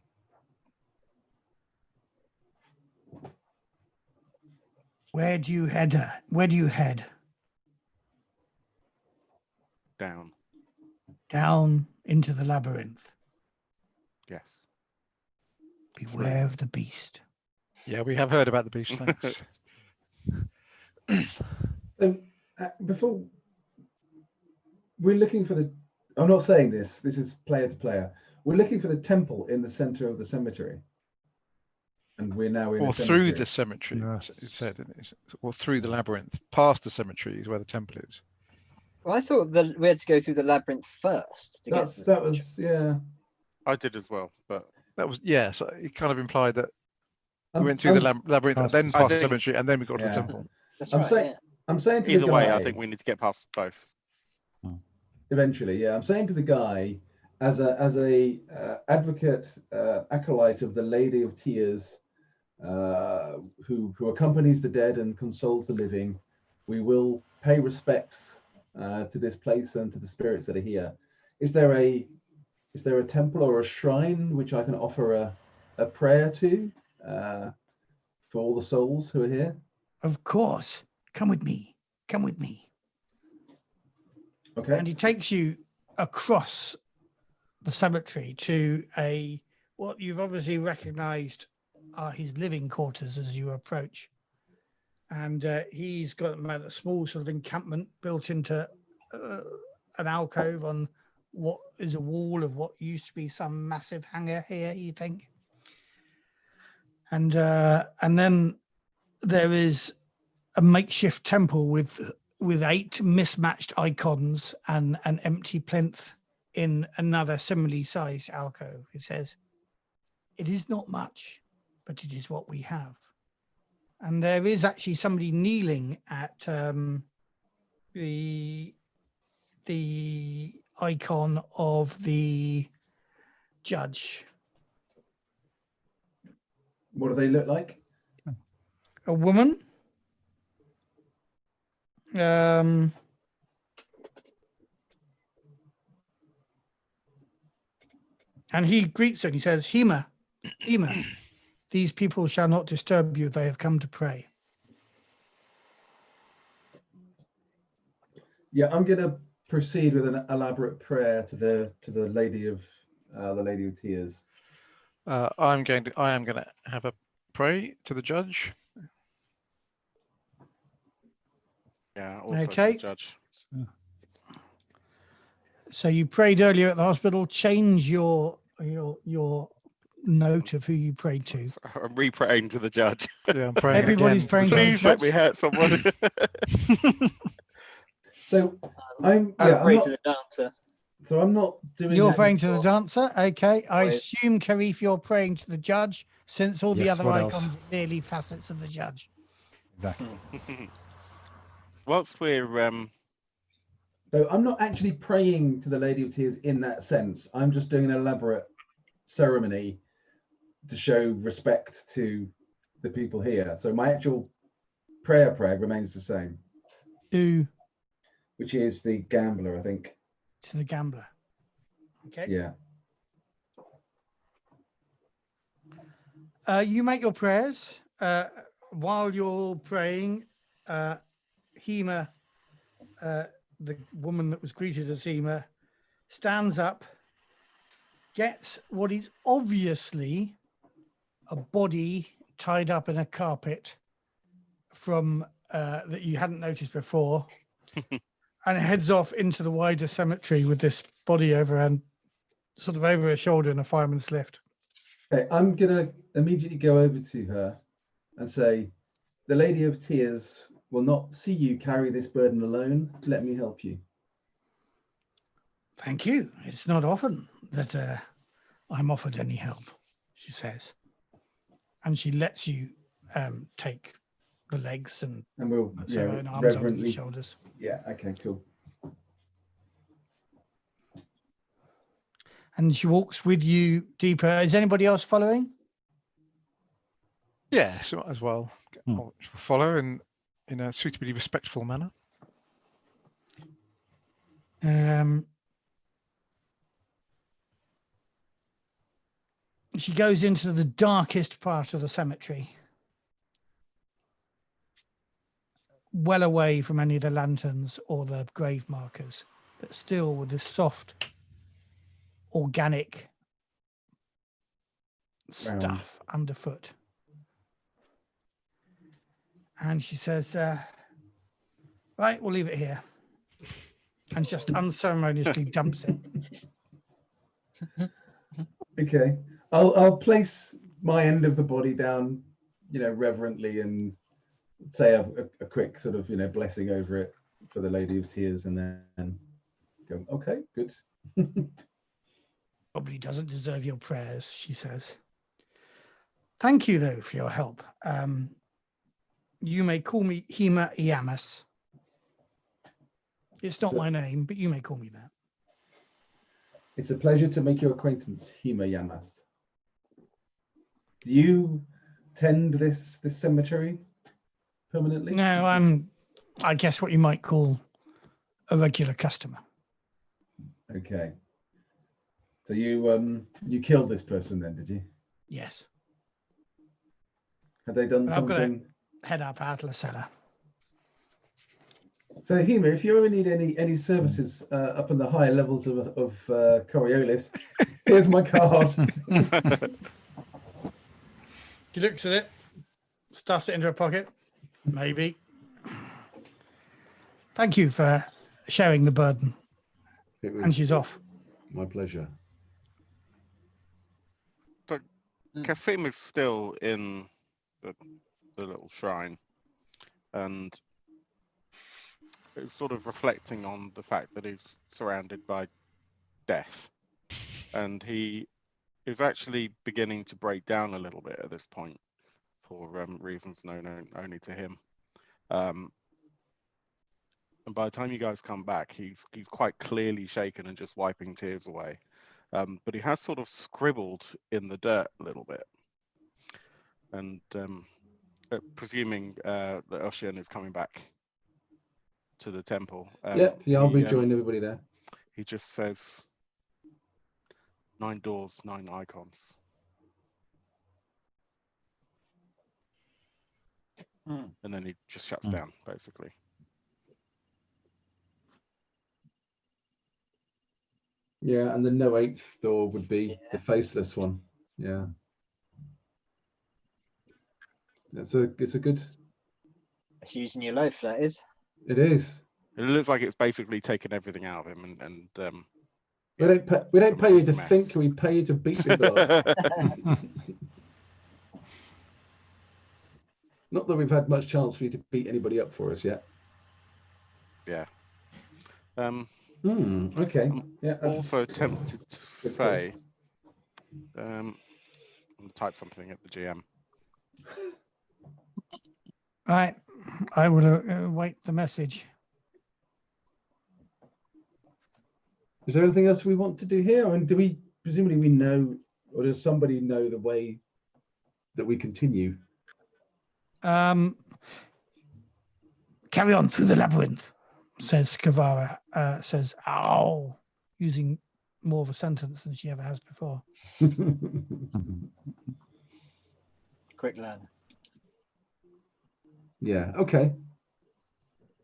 Where do you head? Where do you head? Down. Down into the labyrinth. Yes. Beware of the beast. Yeah, we have heard about the beast. Thanks. So before we're looking for the, I'm not saying this is player to player. We're looking for the temple in the center of the cemetery. And we're now in Or a through cemetery. the cemetery, Yes. it said, didn't it? Or through the labyrinth, past the cemetery is where the temple is. Well, I thought that we had to go through the labyrinth first to get to the That was, yeah. I did as well, but That was, yeah, so it kind of implied that We went through the labyrinth, and past then the past the think- cemetery, and then we got to the Yeah. temple. That's I'm right. saying, Yeah. I'm saying to Either the way, guy, I think we need to get past both. eventually, yeah. I'm saying to the guy, as a advocate, acolyte of the Lady of Tears, who accompanies the dead and consoles the living, we will pay respects to this place and to the spirits that are here. Is there a temple or a shrine which I can offer a prayer to for all the souls who are here? Of course. Come with me. Come with me. Okay. And he takes you across the cemetery to what you've obviously recognized are his living quarters as you approach. And he's got a small sort of encampment built into an alcove on what is a wall of what used to be some massive hangar here, you think. And then there is a makeshift temple with 8 mismatched icons and an empty plinth in another similarly sized alcove. It says, "It is not much, but it is what we have." And there is actually somebody kneeling at the icon of the judge. What do they look like? A woman. And he greets her and he says, Hema, these people shall not disturb you. They have come to pray. Yeah, I'm going to proceed with an elaborate prayer to the Lady of Tears. I am going to have a pray to the judge. Yeah. Also to Okay. the judge. So you prayed earlier at the hospital. Change your note of who you prayed to. I'm re-praying to the judge. Yeah, I'm praying Everybody's again. praying to the Please let me judge. hurt someone. So I pray to the dancer. I'm not doing. You're any- praying to the dancer. Okay. I Right. assume, Karif, you're praying to the judge, since all the Yes, other what else? icons are merely facets of the judge. Exactly. Whilst we're So I'm not actually praying to the Lady of Tears in that sense. I'm just doing an elaborate ceremony to show respect to the people here. So my actual prayer remains the same, To which is the gambler, I think. the gambler. Okay. Yeah. You make your prayers. While you're praying, Hema, the woman that was greeted as Hema, stands up, gets what is obviously a body tied up in a carpet from that you hadn't noticed before, and heads off into the wider cemetery with this body over her shoulder in a fireman's lift. Okay, I'm gonna immediately go over to her and say, the Lady of Tears will not see you carry this burden alone. Let me help you. Thank you. It's not often that I'm offered any help, she says. And she lets you take the legs and And we'll puts her own arms onto the reverently. shoulders. Yeah, okay, cool. And she walks with you deeper. Is anybody else following? Yeah, so as well. Hmm. I'll follow in a suitably respectful manner. She goes into the darkest part of the cemetery, well away from any of the lanterns or the grave markers, but still with this soft, organic stuff underfoot. And she says, right, we'll leave it here. And just unceremoniously dumps it. Okay, I'll place my end of the body down, reverently, and say a quick sort of, blessing over it for the Lady of Tears, and then go, okay, good. Probably doesn't deserve your prayers, she says. Thank you, though, for your help. You may call me Hema Iamas. It's not my name, but you may call me that. It's a pleasure to make your acquaintance, Hema Yamas. Do you tend this cemetery permanently? No, I'm, I guess, what you might call a regular customer. Okay. So you killed this person then, did you? Yes. Had they done But I've got to something? head up out of the cellar. So Hema, if you ever need any services up in the higher levels of Coriolis, here's my card. He looks at it, stuffs it into a pocket. Maybe. Thank you for sharing the burden. And she's off. My pleasure. So Kasim is still in the little shrine, and it's sort of reflecting on the fact that he's surrounded by death, and he is actually beginning to break down a little bit at this point for reasons known only to him. And by the time you guys come back, he's quite clearly shaken and just wiping tears away. But he has sort of scribbled in the dirt a little bit. And presuming that Ocean is coming back to the temple. Yeah, I'll rejoin everybody there. He just says, 9 doors, 9 icons. And then he just shuts down, basically. Yeah, and the no 8th door would be the faceless one. Yeah. It's a good. It's using your life, that is. It is. It looks like it's basically taken everything out of him, and we don't pay you to mess. think. We pay you to beat the dog. Not that we've had much chance for you to beat anybody up for us yet. Yeah. Okay. Yeah. I'm also tempted to say, I'm going to type something at the GM. Right. I will await the message. Is there anything else we want to do here? I mean, do we presumably we know, or does somebody know the way that we continue? Carry on through the labyrinth, says skavara. Says, ow, using more of a sentence than she ever has before. Quick learner. Yeah. Okay.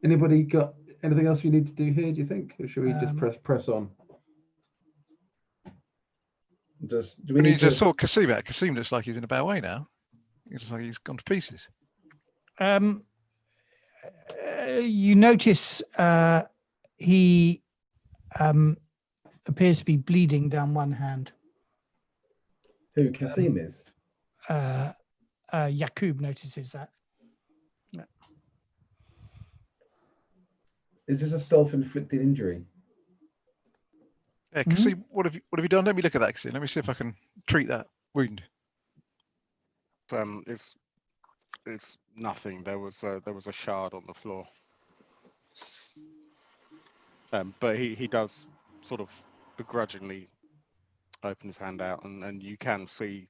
Anybody got anything else we need to do here? Do you think, or should we just press on? Do we need to sort Kasim out? Kasim looks like he's in a bad way now. He looks like he's gone to pieces. You notice he appears to be bleeding down one hand. Who Kasim is? Yakub notices that. Is this a self-inflicted injury? Yeah, Kasim, what have you done? Let me look at that, Kasim. Let me see if I can treat that wound. It's nothing. There was a shard on the floor. But he does sort of begrudgingly open his hand out, and you can see,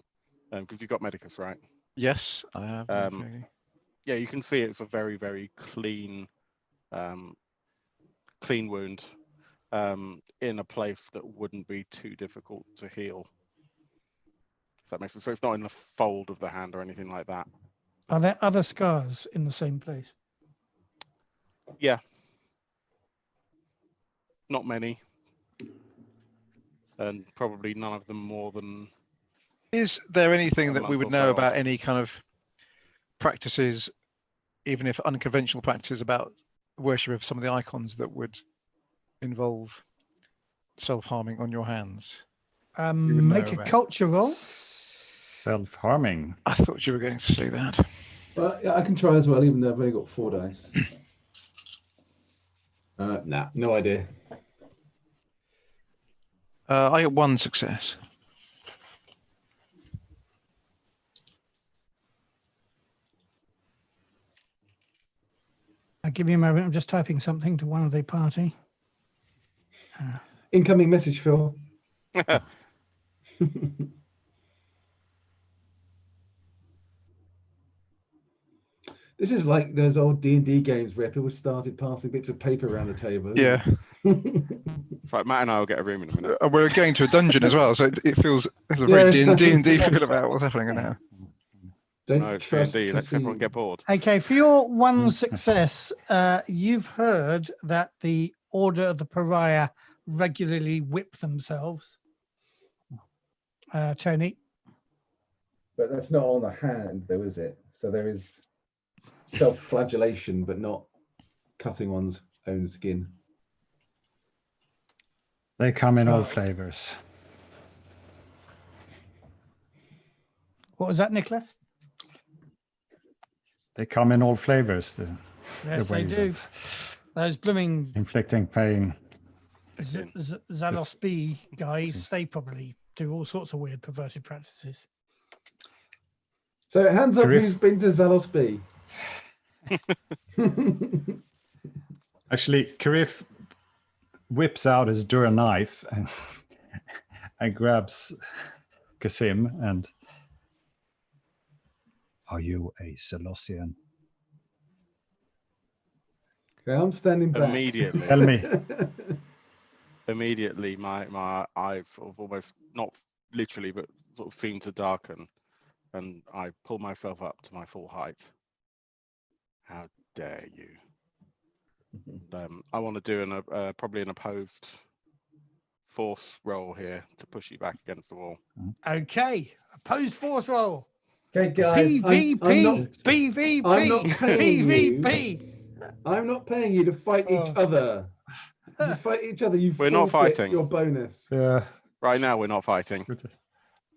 because you've got Medicus, right? Yes, I have. Okay. Yeah, you can see it's a very, very clean wound in a place that wouldn't be too difficult to heal. If that makes sense. So it's not in the fold of the hand or anything like that. Are there other scars in the same place? Yeah. Not many. And probably none of them more than... Is there anything that month we would or know so about off. any kind of practices, even if unconventional practices, about worship of some of the icons that would involve self-harming on your hands? Make a culture roll. Self-harming. I thought you were going to say that. Well, yeah, I can try as well, even though I've only got 4 dice. Nah, no idea. I got 1 success. give me a moment. I'm just typing something to one of the party. Incoming message, Phil. This is like those old D&D games where people started passing bits of paper around the table. isn't Yeah. it? It's like Matt and I will get a room in a minute. We're going to a dungeon as well, so it feels there's a very Yeah. D&D feel about what's happening now. Don't No, it's trust D&D. Let's everyone Cassim. get bored. Okay, for your one success, you've heard that the Order of the Pariah regularly whip themselves. Tony? But that's not on the hand, though, is it? So there is self-flagellation, but not cutting one's own skin. They come in all Oh. flavors. What was that, Nicholas? They come in all flavors. The Yes, they ways do. of Those blooming inflicting pain. Zalos B guys, they probably do all sorts of weird perverted practices. So hands up, Karif. who's been to Zalos B? Actually, Karif whips out his Dura knife and grabs Kasim and... Are you a Selosian? Okay, I'm standing back. Immediately. Tell me. Immediately, my eyes sort of almost, not literally, but sort of seem to darken. And I pull myself up to my full height. How dare you? I want to do probably an opposed force roll here to push you back against the wall. Okay, opposed force roll. Okay, guys. PvP, PvP, I'm not paying you. PvP. I'm not paying you to fight each other. If you fight each other, you We're not forfeit fighting. your bonus. Yeah. Right now, we're not fighting.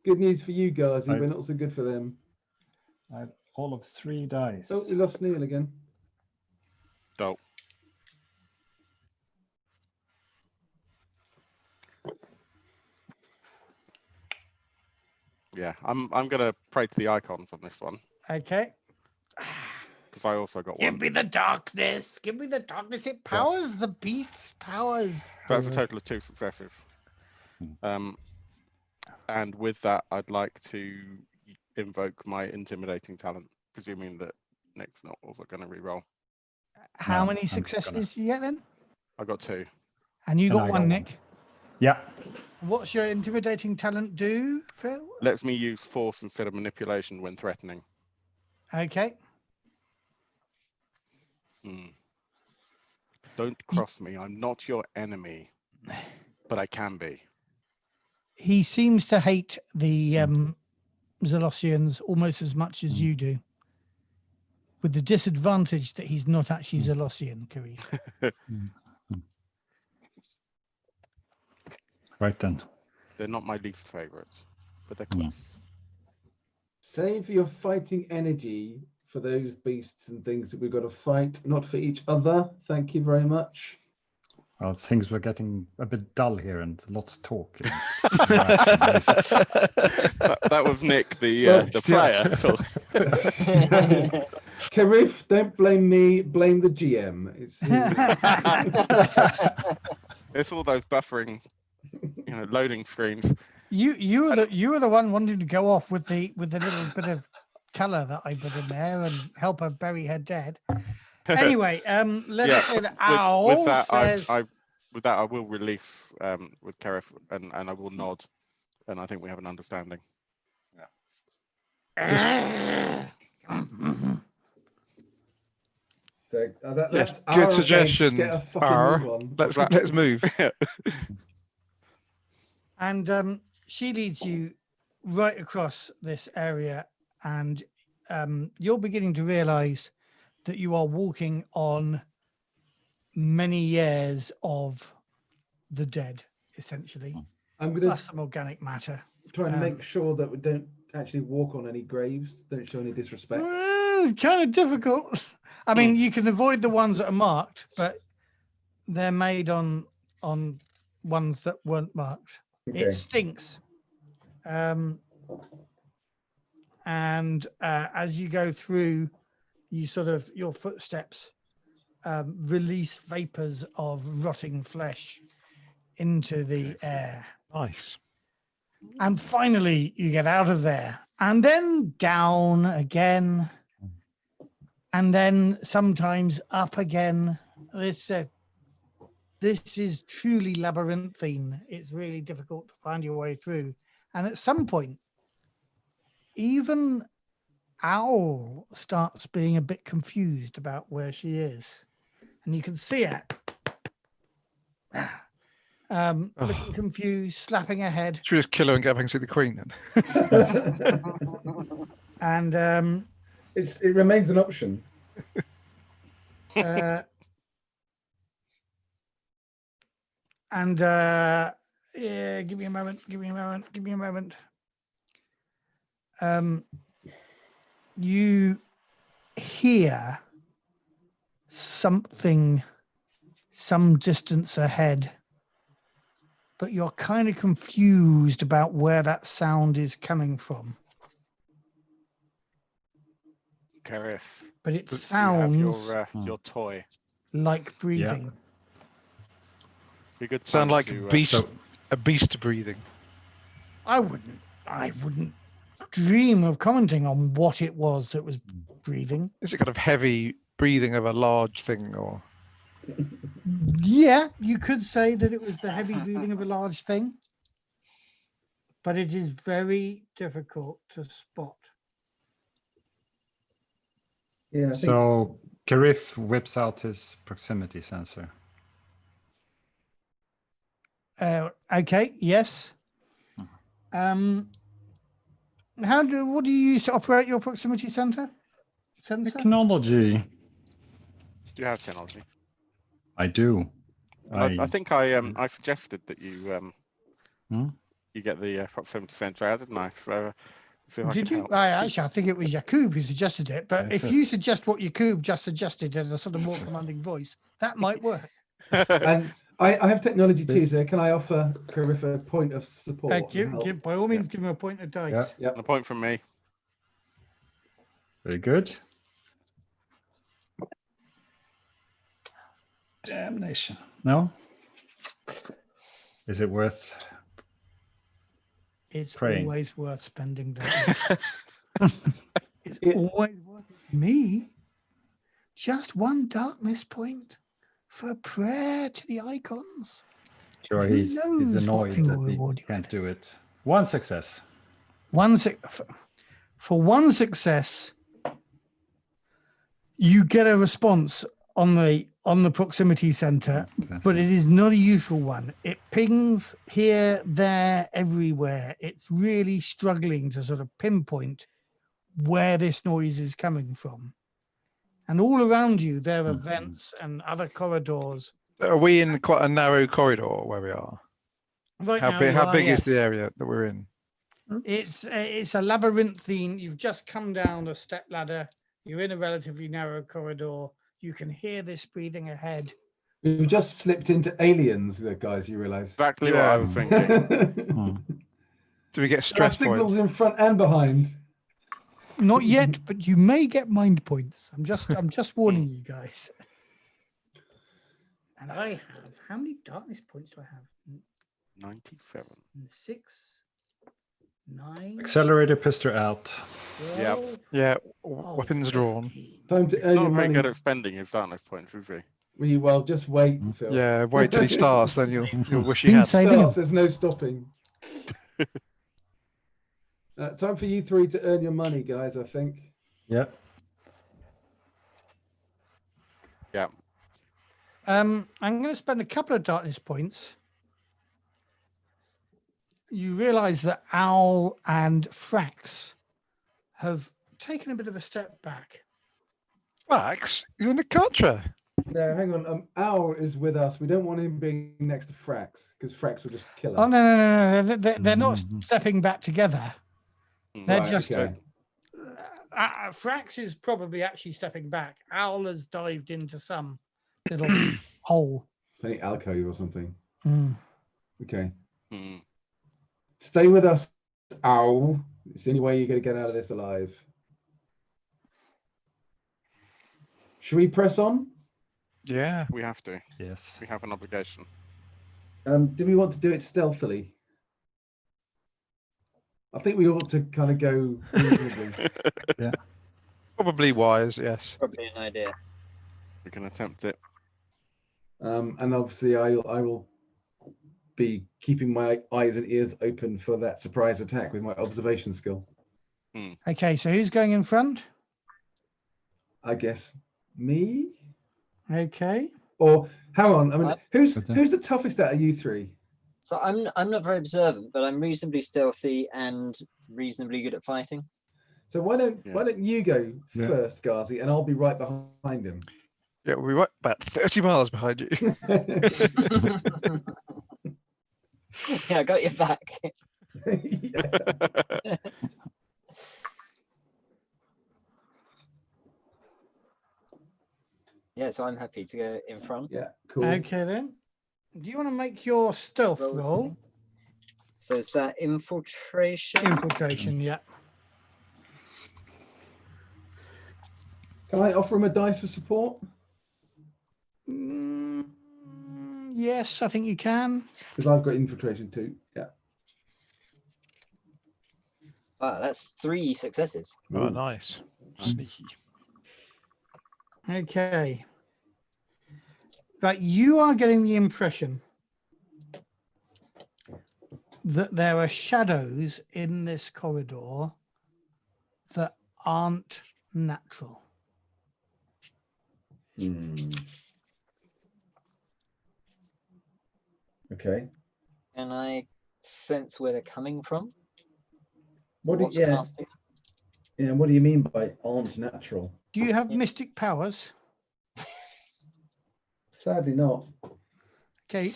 Good news for you, Gazi, I- but not so good for them. I have all of 3 dice. Oh, we lost Neil again. So, yeah, I'm gonna pray to the icons on this one Okay. because I also got Give one. me the darkness. Give me the darkness. It powers the beast's powers. So that's a total of 2 successes. And with that, I'd like to invoke my intimidating talent, presuming that Nick's not also going to re-roll. How No, many I'm successes do you get then? I got 2. And you And got I got one, one. Nick. Yeah. What's your intimidating talent do, Phil? Lets me use force instead of manipulation when threatening. Okay. Don't cross me. I'm not your enemy, but I can be. He seems to hate the Zelosians almost as much as you do, with the disadvantage that he's not actually Zelosian, Karif. Right then. They're not my least favorites, but they're close. Save your fighting energy for those beasts and things that we've got to fight, not for each other. Thank you very much. Well, things were getting a bit dull here and lots of talk. that was Nick, the Well, player. Karif, don't blame me, blame the GM. It's all those buffering, loading screens. You were the one wanting to go off with the little bit of colour that I put in there and help her bury her dead. Anyway, let us say that Owl with that, says... I will release with Karif and I will nod, and I think we have an understanding. So that's Yes, our good game. suggestion. Get a fucking new one. Let's move. And she leads you right across this area, and you're beginning to realize that you are walking on many years of the dead, essentially, I'm going plus some organic matter. try and make sure that we don't actually walk on any graves, don't show any disrespect. It's kind of difficult. I mean, you can avoid the ones that are marked, but they're made on ones that weren't marked. Okay. It stinks. And as you go through, your footsteps release vapors of rotting flesh into the air. Nice. And finally, you get out of there and then down again. And then sometimes up again. This is truly labyrinthine. It's really difficult to find your way through. And at some point, even Owl starts being a bit confused about where she is. And you can see her looking confused, slapping her head. Should we just kill her and get back and see the Queen then? And it remains an option. yeah, give me a moment. You hear something some distance ahead, but you're kind of confused about where that sound is coming from. Gareth, But it you sounds have your toy. like breathing. Be good Sound time like to, a beast breathing. I wouldn't dream of commenting on what it was that was breathing. Is it kind of heavy breathing of a large thing, or? Yeah, you could say that it was the heavy breathing of a large thing, but it is very difficult to spot. Yeah. I think So Karif whips out his proximity sensor. Okay, yes. What do you use to operate your proximity sensor? Technology. do you have technology? I do. I think I suggested that you Hmm? you get the proximity sensor out, didn't I? So see if I Did can you? help. I think it was Yakub who suggested it. But That's if it. you suggest what Yakub just suggested in a sort of more commanding voice, that might work. and I have technology too, so can I offer Karif a point of support? and help? By all means, give him a point of dice. Yeah. Yep. A point from me. Very good. Damnation. No? Is it worth It's praying? always worth spending that. It's always worth it. Me, just one darkness point for a prayer to the icons. Sure, Who he's knows what annoyed they will that he reward you can't with? do it. One success. For one success, you get a response on the proximity center, but it is not a useful one. It pings here, there, everywhere. It's really struggling to sort of pinpoint where this noise is coming from. And all around you, there are vents and other corridors. Are we in quite a narrow corridor where we are? Right How now, big? you How are, big is yes. the area that we're in? It's a labyrinthine. You've just come down a step ladder. You're in a relatively narrow corridor. You can hear this breathing ahead. We've just slipped into aliens, guys. You realise? Exactly what I was thinking. Do we get There are stress signals points? in front and behind. Not yet, but you may get mind points. I'm just warning you guys. And I have, how many darkness points do I have? 97. 6, 9, Accelerator pistol out. 12. Yeah, Oh, weapons drawn. 13. Time to He's earn not your very money. good at spending his darkness points, is he? Well, just wait, Phil. Yeah, wait till he starts, then you'll wish you Been had. saving him. Starts, there's no stopping. Time for you three to earn your money, guys, I think. Yep. Yeah. I'm going to spend a couple of darkness points. You realize that Owl and Frax have taken a bit of a step back. Max, he's in the Contra. No, hang on. Owl is with us. We don't want him being next to Frax, because Frax will just kill Oh, us. no. They're not stepping back together. They're Right, just... okay. Frax is probably actually stepping back. Owl has dived into some little hole. Plenty alcove or something. Mm. Okay. Mm. Stay with us, Owl. It's the only way you're going to get out of this alive. Should we press on? Yeah. We have to. Yes. We have an obligation. Do we want to do it stealthily? I think we ought to kind of go reasonably. Yeah. Probably wise, yes. Probably an idea. We can attempt it. And obviously, I will be keeping my eyes and ears open for that surprise attack with my observation skill. Okay, so who's going in front? I guess me. Okay. Or hang on, I mean, who's Okay. the toughest out of you three? So I'm not very observant, but I'm reasonably stealthy and reasonably good at fighting. So why don't you go Yeah. first, Ghazi, and I'll be right behind him. Yeah, we're right about 30 miles behind you. Yeah, I got your back. Yeah. Yeah, so I'm happy to go in front. Yeah, cool. Okay then. Do you want to make your stealth Roll. roll? So is that infiltration? Infiltration, yeah. Can I offer him a dice for support? Yes, I think you can. Because I've got infiltration too. Yeah. Wow, that's 3 successes. Oh, Ooh. nice. Sneaky. Okay. But you are getting the impression that there are shadows in this corridor that aren't natural. Okay. Can I sense where they're coming from? What do What's yeah, casting? yeah, what do you mean by aren't natural? Do you have Yeah. mystic powers? Sadly not. Okay.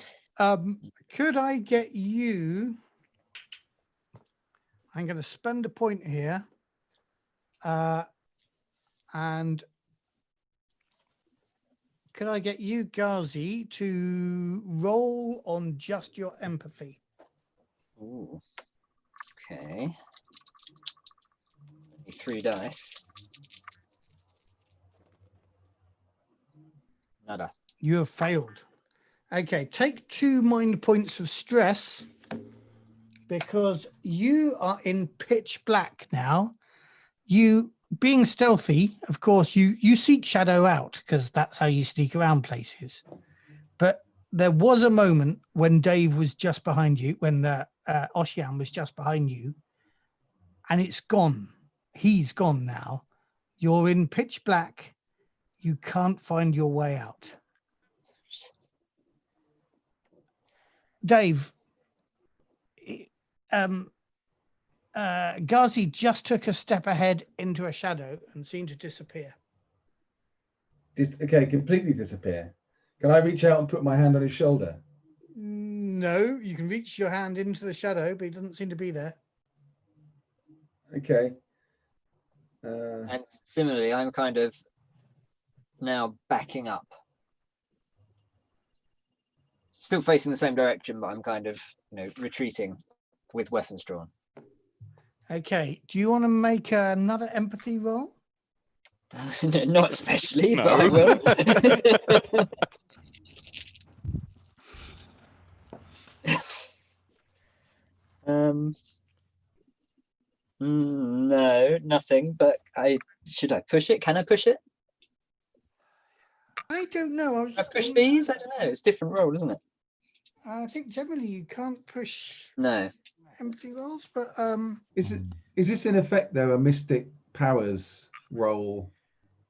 Could I get you? I'm going to spend a point here. And could I get you, Ghazi, to roll on just your empathy? Ooh. Okay. 3 dice. Nada. You have failed. Okay, take 2 mind points of stress because you are in pitch black now. You being stealthy, of course, you seek shadow out because that's how you sneak around places. But there was a moment when Dave was just behind you, when Ocean was just behind you, and it's gone. He's gone now. You're in pitch black. You can't find your way out. Dave, Ghazi just took a step ahead into a shadow and seemed to disappear. Okay, completely disappear. Can I reach out and put my hand on his shoulder? No, you can reach your hand into the shadow, but he doesn't seem to be there. Okay. And similarly, I'm kind of now backing up. Still facing the same direction, but I'm kind of, retreating with weapons drawn. Okay, do you want to make another empathy roll? Not especially, but I No. will. No, nothing. But should I push it? Can I push it? I don't know. Can I push these? I don't know. It's a different roll, isn't it? I think generally you can't push No. empathy rolls, but Is this in effect though a mystic powers roll,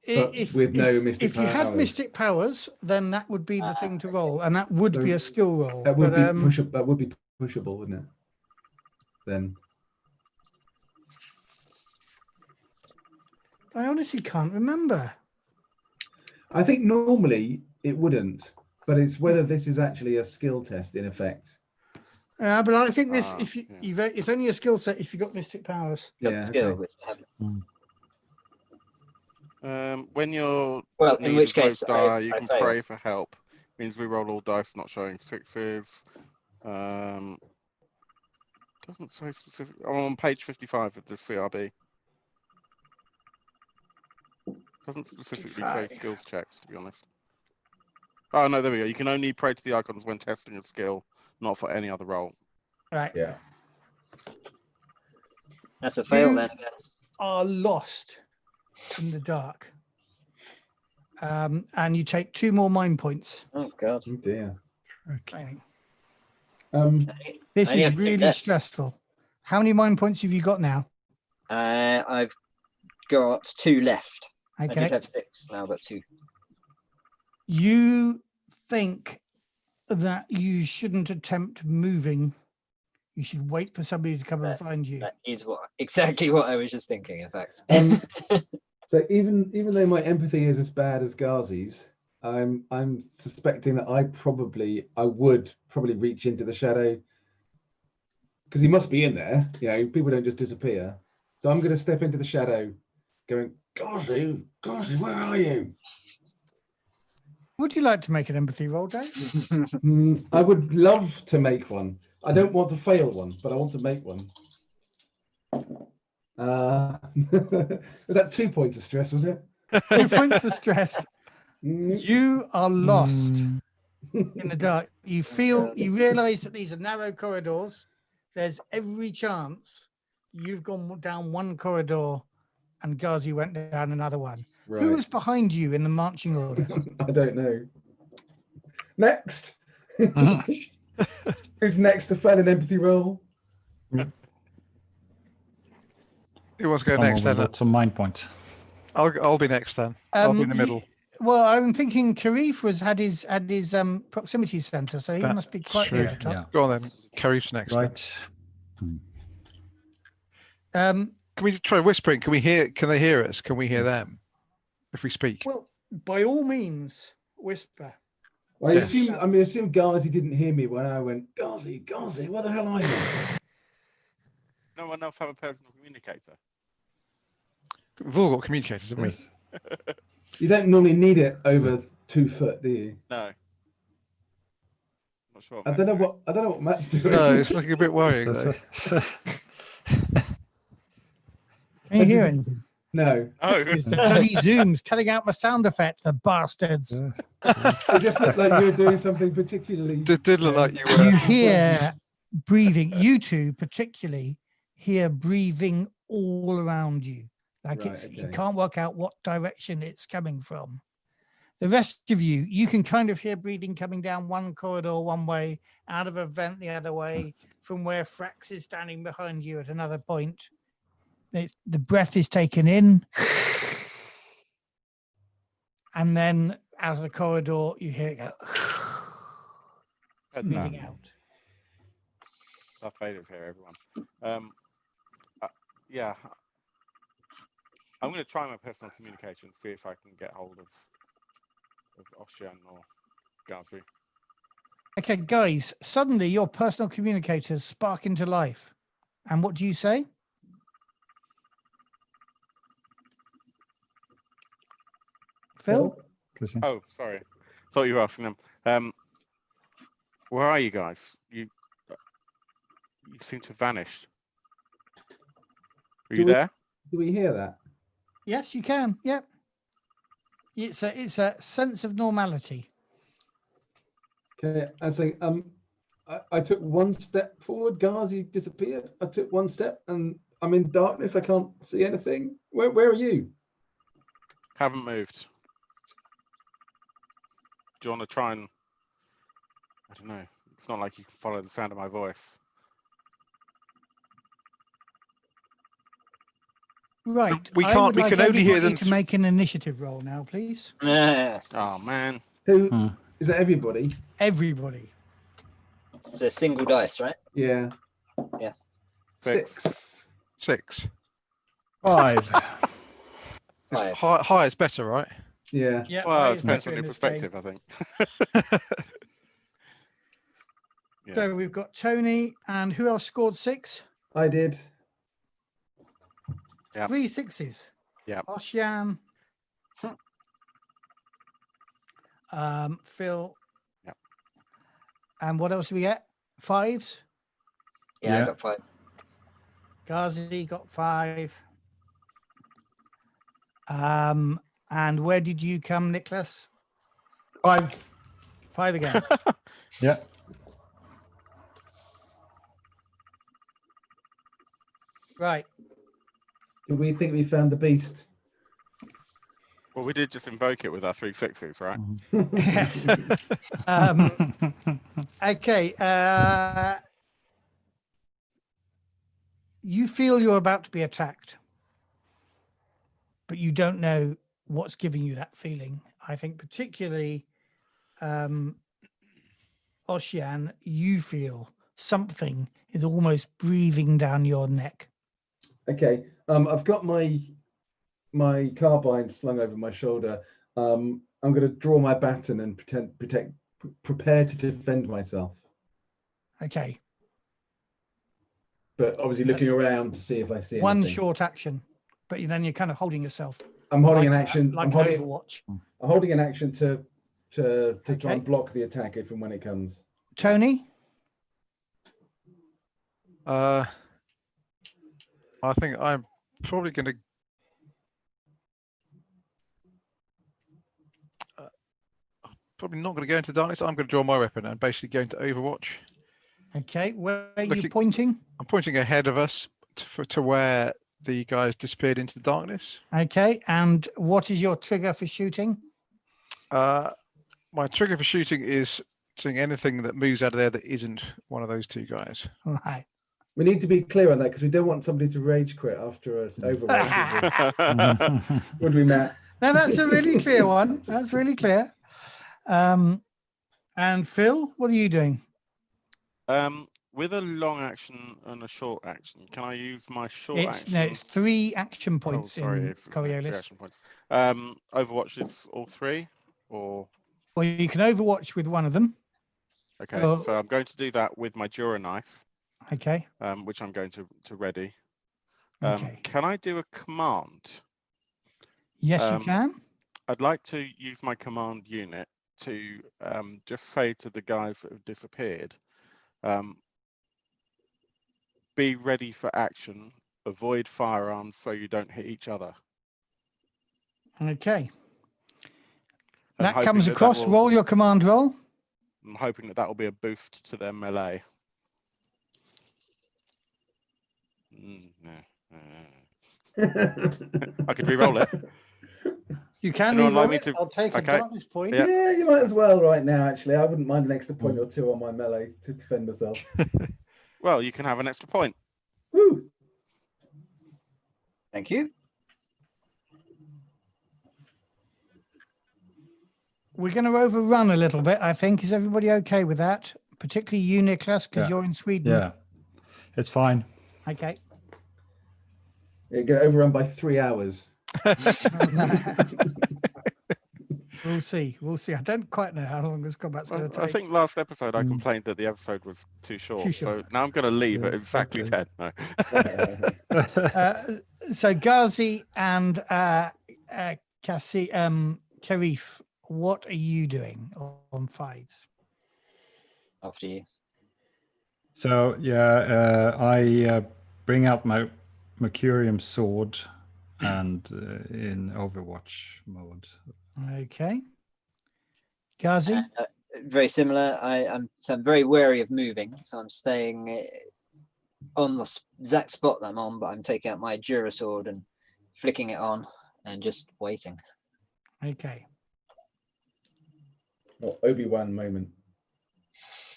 but with no mystic if you had powers? mystic powers, then that would be the thing to roll, and that would be a skill roll. That would but, be that would be pushable, wouldn't it? Then I honestly can't remember. I think normally it wouldn't, but it's whether this is actually a skill test in effect. But I think this, if you, yeah. it's only a skill set if you've got mystic powers. Got Yeah. the skill, Okay. which I haven't. When you're Well, in which case, die, you I can fail. pray for help. Means we roll all dice not showing 6s. Doesn't say specific. I'm on page 55 of the CRB. Doesn't specifically say 55. skills checks, to be honest. Oh no, there we go. You can only pray to the icons when testing a skill, not for any other role. Right. Yeah. That's a fail You then again. are lost in the dark. And you take 2 more mind points. Oh god. Oh dear. Okay. This I only is have 2 really left. stressful. How many mind points have you got now? I've got 2 left. I Okay. did have 6. Now I've got 2. You think that you shouldn't attempt moving. You should wait for somebody to come and find you. That is exactly what I was just thinking. In fact. So even though my empathy is as bad as Ghazi's, I'm suspecting that I would probably reach into the shadow, because he must be in there. You know, people don't just disappear. So I'm going to step into the shadow, going, Ghazi, where are you? Would you like to make an empathy roll, Dave? I would love to make one. I don't want to fail one, but I want to make one. Was that 2 points of stress, was it? 2 points of stress. Mm. You are lost Mm, in the dark. You realize that these are narrow corridors. There's every chance you've gone down one corridor and Ghazi went down another one. Right. Who was behind you in the marching order? I don't know. Next. Mhm. Who's next to fail an empathy roll? Who wants to go someone next with then? lots of mind points. I'll be next then. I'll be in the middle. Well, I'm thinking Karif had his proximity center, so he That- must be that's quite near true. the top. Yeah. Go on then. Karif's next. then. Right. Can we try whispering? Can they hear us? Can we hear them if we speak? Well, by all means, whisper. Well, I Yes. assume Ghazi didn't hear me when I went, Ghazi, where the hell are you? No one else have a personal communicator. We've all got communicators, haven't we? Yes. You don't normally need it over 2 foot, do you? No. Not sure. I don't know what Matt's doing. No, it's looking a bit worrying though. Can you hear anything? No. Oh, It's the bloody Zooms cutting out my sound effect, the bastards. It just looked like you were doing something particularly. Did look like you were. You hear breathing. You two particularly hear breathing all around you. Like Right, you okay. can't work out what direction it's coming from. The rest of you can kind of hear breathing coming down one corridor one way, out of a vent the other way, from where Frax is standing behind you at another point. The breath is taken in, and then out of the corridor you hear it go breathing out. Darth Vader's here, everyone. Yeah. I'm going to try my personal communication, see if I can get hold of Ocean or Ghazi. Okay, guys, suddenly your personal communicators spark into life. And what do you say? Phil? Oh, sorry. Thought you were asking them. Where are you guys? You seem to have vanished. Are you there? Do we hear that? Yes, you can. Yep. It's a sense of normality. Okay, I say, I took 1 step forward, Ghazi disappeared. I took 1 step and I'm in darkness. I can't see anything. Where are you? Haven't moved. Do you want to try and... I don't know. It's not like you can follow the sound of my voice. Right. We I can't- would we like can only hear everybody them to make an initiative roll now, please. Oh, man. Who Hmm. is that? Everybody? Everybody. It's a single dice, right? Yeah. Yeah. 6. 6. 5. It's 5. high is better, right? Yeah. Yeah. Well, it depends on your perspective, I think. Yeah. So we've got Tony, and who else scored 6? I did. Yep. 3 6s. Yep. Ocean. Phil. Yep. And what else do we get? 5s. Yeah, I Yeah. got 5. Ghazi got 5. And where did you come, Nicholas? 5. 5 again. Yeah. Right. Do we think we found the beast? Well, we did just invoke it with our 360s, right? Okay. You feel you're about to be attacked, but you don't know what's giving you that feeling. I think particularly, Ocean, you feel something is almost breathing down your neck. Okay. I've got my carbine slung over my shoulder. I'm going to draw my baton and prepare to defend myself. Okay. But obviously looking around to see if I see One anything. short action, but then you're kind of holding yourself. I'm holding like an action. like I'm an holding, Overwatch. I'm holding an action to try Okay. and block the attack if and when it comes. Tony? I think I'm probably going to. Probably not going to go into darkness. I'm going to draw my weapon and basically go into Overwatch. Okay, where are you Looking- pointing? I'm pointing ahead of us to where the guys disappeared into the darkness. Okay, and what is your trigger for shooting? My trigger for shooting is seeing anything that moves out of there that isn't one of those two guys. Right. We need to be clear on that because we don't want somebody to rage quit after an overwatch. Would we, Matt? No, that's a really clear one. That's really clear. And Phil, what are you doing? With a long action and a short action, can I use my short action? No, it's 3 action points in it's 3 Coriolis. action points. Overwatch is all 3, or Well, you can Overwatch with one of them. okay. Well- So I'm going to do that with my Dura knife, Okay. which I'm going to ready. Okay. Can I do a command? Yes, you can. I'd like to use my command unit to just say to the guys that have disappeared, be ready for action, avoid firearms so you don't hit each other. Okay. I'm That hoping comes that across. will- Roll your command roll. I'm hoping that will be a boost to their melee. I could re-roll it. You can Anyone like re-roll me it. to- I'll take a okay. darkness point. Yeah. Yeah, you might as well right now, actually. I wouldn't mind an extra point or two on my melee to defend myself. Well, you can have an extra point. Woo! Thank you. We're going to overrun a little bit, I think. Is everybody okay with that? Particularly you, Nicholas, because Yeah. you're in Sweden. Yeah, it's fine. Okay. You're going to overrun by 3 hours. We'll see. We'll see. I don't quite know how long this combat's Well, going to I take. think last episode I complained that the episode was too short. Too short. So now I'm going to leave Yeah, at exactly okay. 10. No. So Ghazi and Karif, what are you doing on fives? After you. So yeah, I bring out my Mercurium sword and in Overwatch mode. Okay. Ghazi? Very similar. I'm very wary of moving, so I'm staying on the exact spot that I'm on, but I'm taking out my Dura sword and flicking it on and just waiting. Okay. What Obi-Wan moment.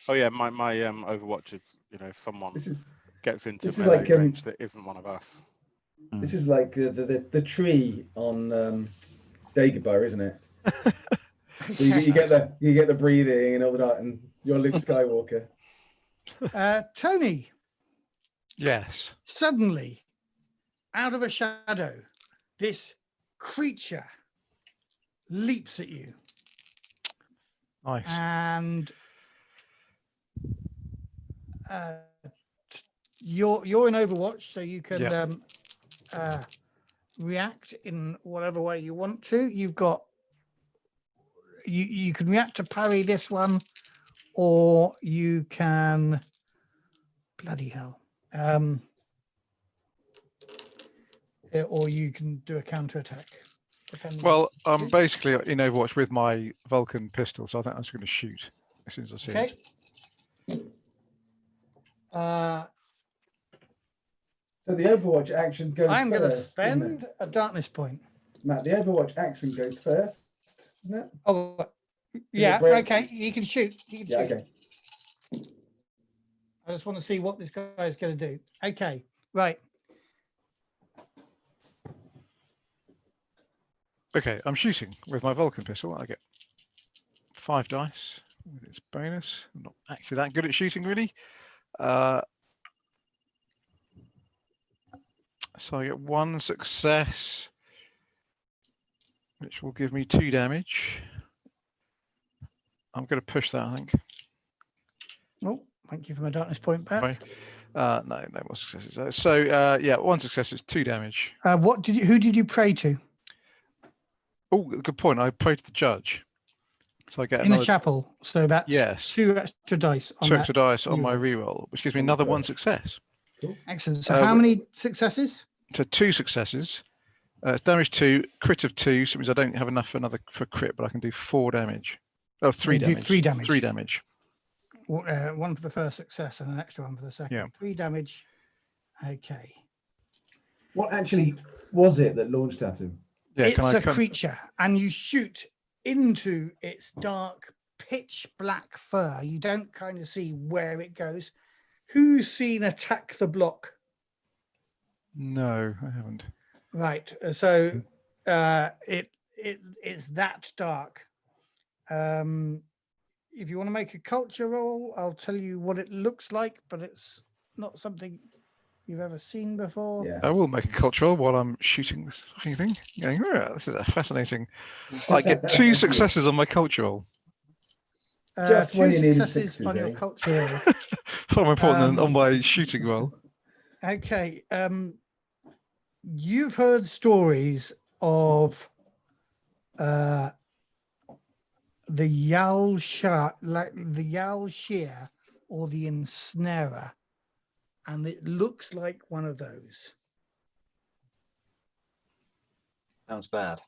Oh yeah, my Overwatch is, if someone This is gets into this is melee like, range that isn't one of us. this is like the tree on Dagobah, isn't it? You get the breathing and all that, and you're Luke Skywalker. Tony, Yes. suddenly, out of a shadow, this creature leaps at you. Nice. And you're in Overwatch, so you can react in whatever way you want to. You've got you can react to parry this one, or you can bloody hell, or you can do a counter attack. depends. Well, I'm basically in Overwatch with my Vulcan pistol, so I think I'm just going to shoot as soon as I see Okay. it. So the Overwatch action goes I'm going to first, isn't it? spend a darkness point. Matt, the Overwatch action goes first, isn't it? Oh, yeah. break? Okay. You can shoot. You can Yeah, shoot. okay. I just want to see what this guy is going to do. Okay. Right. Okay, I'm shooting with my Vulcan pistol. I get 5 dice with its bonus. I'm not actually that good at shooting, really. So I get 1 success, which will give me 2 damage. I'm going to push that, I think. Oh, thank you for my darkness point back. Right. No more successes. Yeah, 1 success is 2 damage. Who did you pray to? Oh, good point. I prayed to the judge. So I get In another the chapel. So that's Yes. 2 extra dice on 2 that. extra dice on my reroll. reroll, which gives me another 1 success. Excellent. So how many successes? So 2 successes. Damage 2, crit of 2, so it means I don't have enough for crit, but I can do 4 damage. Oh, 3 you do damage. 3 damage. 3 damage. 1 for the first success and an extra 1 for the second. Yeah. 3 damage. Okay. What actually was it that launched at him? Yeah, It's can I a creature, and you shoot into its dark, pitch black fur. You don't kind of see where it goes. Who's seen Attack the Block? No, I haven't. Right. So it's that dark. If you want to make a culture roll, I'll tell you what it looks like, but it's not something you've ever seen before. Yeah. I will make a cultural while I'm shooting this fucking thing. Going, "Oh, this is a fascinating. I get 2 successes on my cultural. Just 2 when you needed successes 6s, on your eh? culture roll. Far more important than on my shooting roll. Okay. You've heard stories of the Yal Shah, like the Yal Shear or the Ensnarer, and it looks like one of those. Sounds bad.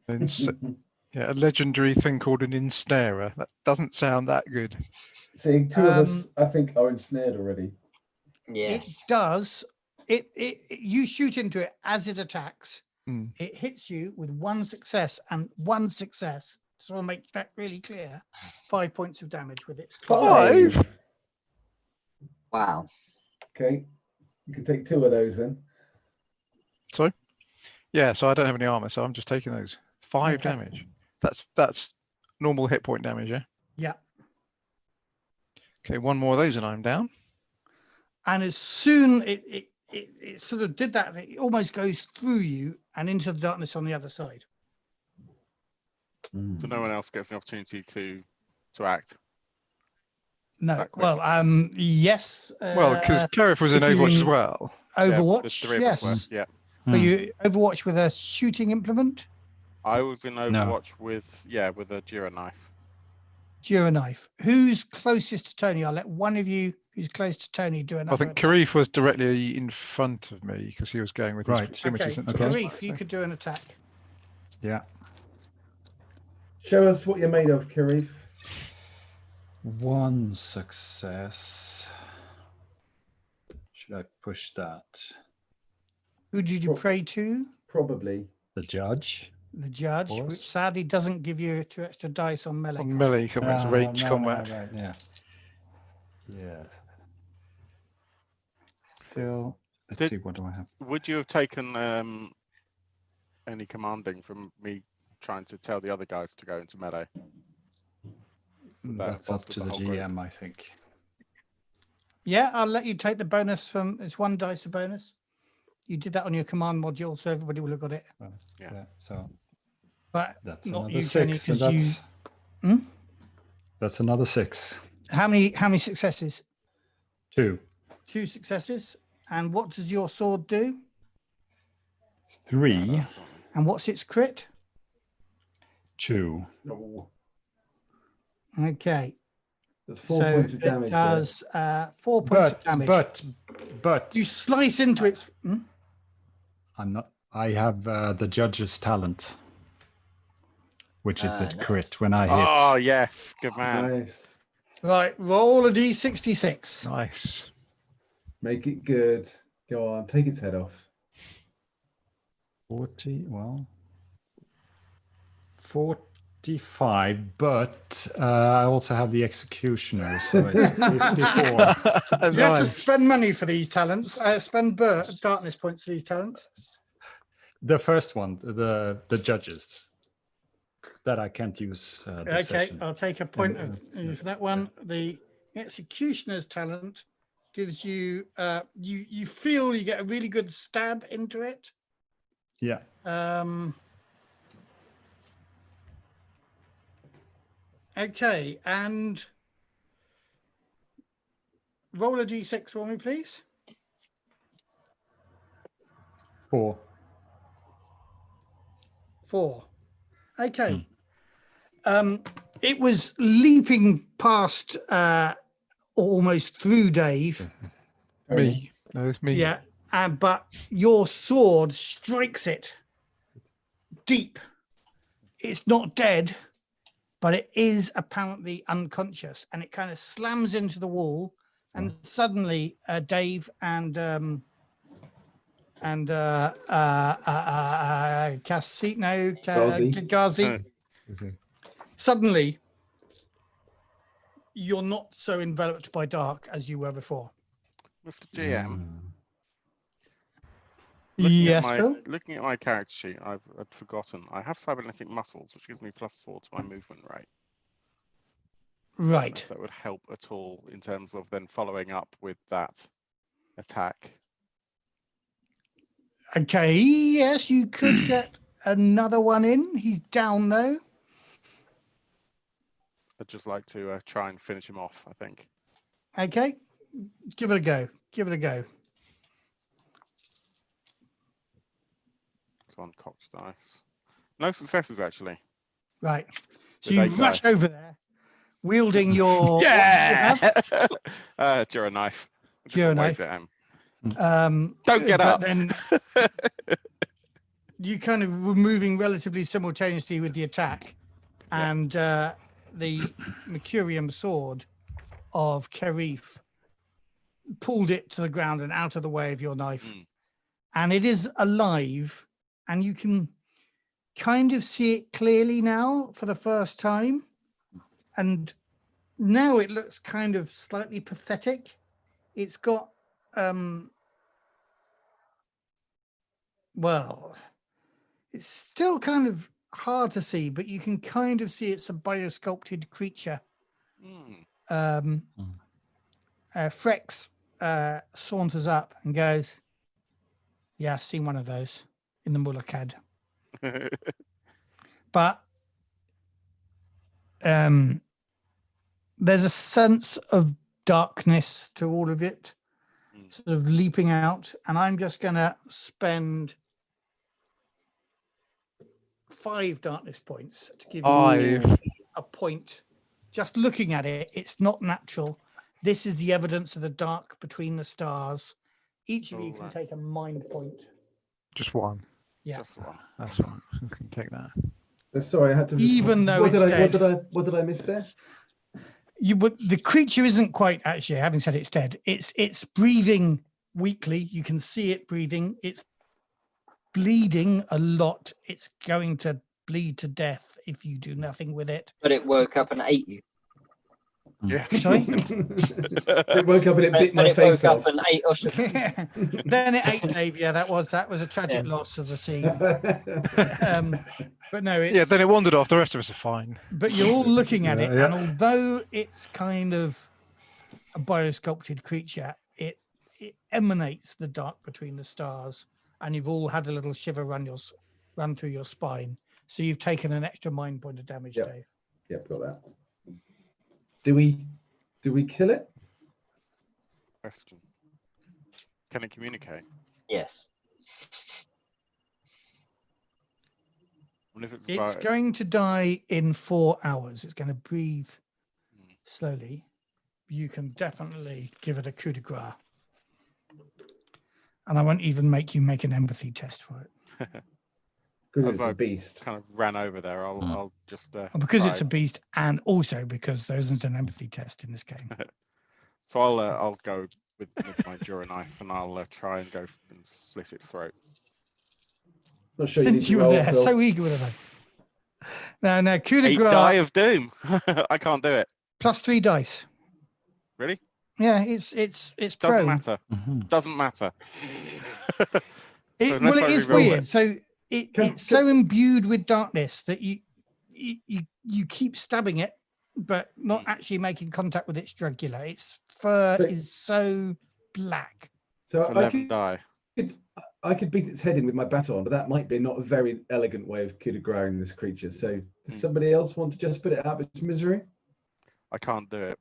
Yeah, a legendary thing called an ensnarer. That doesn't sound that good. See, 2 of us, I think, are ensnared already. Yes. It does. You shoot into it as it attacks. Mm. It hits you with 1 success and 1 success. So I'll make that really clear. 5 points of damage with its claw. 5? Wow. Okay. You can take 2 of those then. Sorry? Yeah, so I don't have any armor, so I'm just taking those. 5 Okay. damage. That's normal hit point damage, yeah? Yeah. Okay, 1 more of those and I'm down. And as soon it sort of did that, it almost goes through you and into the darkness on the other side. So no one else gets the opportunity to act. No. That quick. Well, yes. Well, because Carif was in if you Overwatch as in- well. Overwatch, the 3 of us yes. were. Yeah. But you Overwatch with a shooting implement, I was in Overwatch with a Jira knife. Jira knife. Who's closest to Tony? I'll let one of you who's close to Tony do another. I think Karif was directly in front of me because he was going with his Right. proximity Okay, sensor. Karif, you could do an attack. Yeah. Show us what you're made of, Karif. 1 success. Should I push that? Who did you pray to? Probably. The judge? The judge, Course. which sadly doesn't give you 2 extra dice on melee. On melee combat, it's range combat. Right, yeah. Yeah. Still, let's see, what do I have? Would you have taken any commanding from me trying to tell the other guys to go into melee? Would that have That's up bolstered to the whole group? GM, I think. Yeah, I'll let you take the bonus from, it's 1 dice a bonus. You did that on your command module, so everybody will have got it. Yeah. So But that's not another you, Tony, 6, and 'cause you- that's Hmm? that's another 6. How many successes? 2, 2 successes. And what does your sword do? 3, And what's its crit? 2. Okay. There's 4 So points of it damage. there. does 4 points of damage. But You slice into its. I'm not. I have the judge's talent, which is at Nice. crit when I hit. Oh yes, good man. Nice. Right, roll a d66. Nice. Make it good. Go on, take its head off. 40, well, 45, but I also have the executioner, so it's 54. You have to Nice. spend money for these talents. Spend darkness points for these talents. The first one, the judges, that I can't use this Okay, session. I'll take a point for that one. The executioner's talent gives you you feel you get a really good stab into it. Yeah. Okay, and roll a d6 for me, please. 4. 4. Okay. It was leaping past almost through Dave. Me. No, it's me. Yeah, but your sword strikes it deep. It's not dead, but it is apparently unconscious, and it kind of slams into the wall. And suddenly, Dave and Ghazi, suddenly you're not so enveloped by dark as you were before. Mr. GM, Yes, Phil? looking at my character sheet, I'd forgotten. I have cybernetic muscles, which gives me +4 to my movement rate. I don't know Right. if that would help at all in terms of then following up with that attack. Okay, yes, you could get another one in. He's down though. I'd just like to try and finish him off, I think. Okay, give it a go. Give it a go. It's on cocked dice. No successes, actually. Right. So With you 8 rush dice. over there, wielding your Yeah! What Dura knife. Just Dura a wave knife. at him. Don't get up. Then you kind of were moving relatively simultaneously with the attack, and the Mercurium sword of Kerif pulled it to the ground and out of the way of your knife. And it is alive, and you can kind of see it clearly now for the first time. And now it looks kind of slightly pathetic. It's got well, it's still kind of hard to see, but you can kind of see it's a biosculpted creature. Frex saunters up and goes, "Yeah, I've seen one of those in the Mulakad." But there's a sense of darkness to all of it, sort of leaping out, and I'm just going to spend 5 darkness points to give you a point. Just looking at it, it's not natural. This is the evidence of the dark between the stars. Each of you can take a mind point. Just one. Yeah. Just one. That's one. I can take that. Sorry, I had to. Even though what it's did dead. What did I miss there? The creature isn't quite actually, having said it's dead, it's breathing weakly. You can see it breathing. It's bleeding a lot. It's going to bleed to death if you do nothing with it. But it woke up and ate you. Yeah. Sorry? It woke up and it bit But my it face woke off. up and ate Usher. Then it ate Dave. Yeah, that was a tragic loss of the scene. But no, it's, Yeah, then it wandered off. The rest of us are fine. but you're all looking at it, Yeah. and although it's kind of a biosculpted creature, it emanates the dark between the stars, and you've all had a little shiver run through your spine. So you've taken an extra mind point of damage, Dave. Yep, got that. Do we kill it? Question. Can it communicate? Yes. And if it's It's about going to die in 4 hours. It's going to breathe slowly. You can definitely give it a coup de grace. And I won't even make you make an empathy test for it. Because As it's a I beast. kind of ran over there. I'll just Because it's try. a beast, and also because there isn't an empathy test in this game. So I'll go with my Jura knife and I'll try and go and slit its throat. Not sure you need Since to you were roll, there, Phil. so eager with it. Now, coup de 8 grace, die of doom. I can't do it. plus 3 dice. Really? Yeah, it's Doesn't prone. matter. Mhm. Doesn't matter. So Well, unless it I is re-roll weird. it. So it's so imbued with darkness that you keep stabbing it, but not actually making contact with its jugular. Its fur So- is so black. So It's I 11 die. could beat its head in with my baton, but that might be not a very elegant way of coup de grace this creature. So does somebody else want to just put it out of its misery? I can't do it.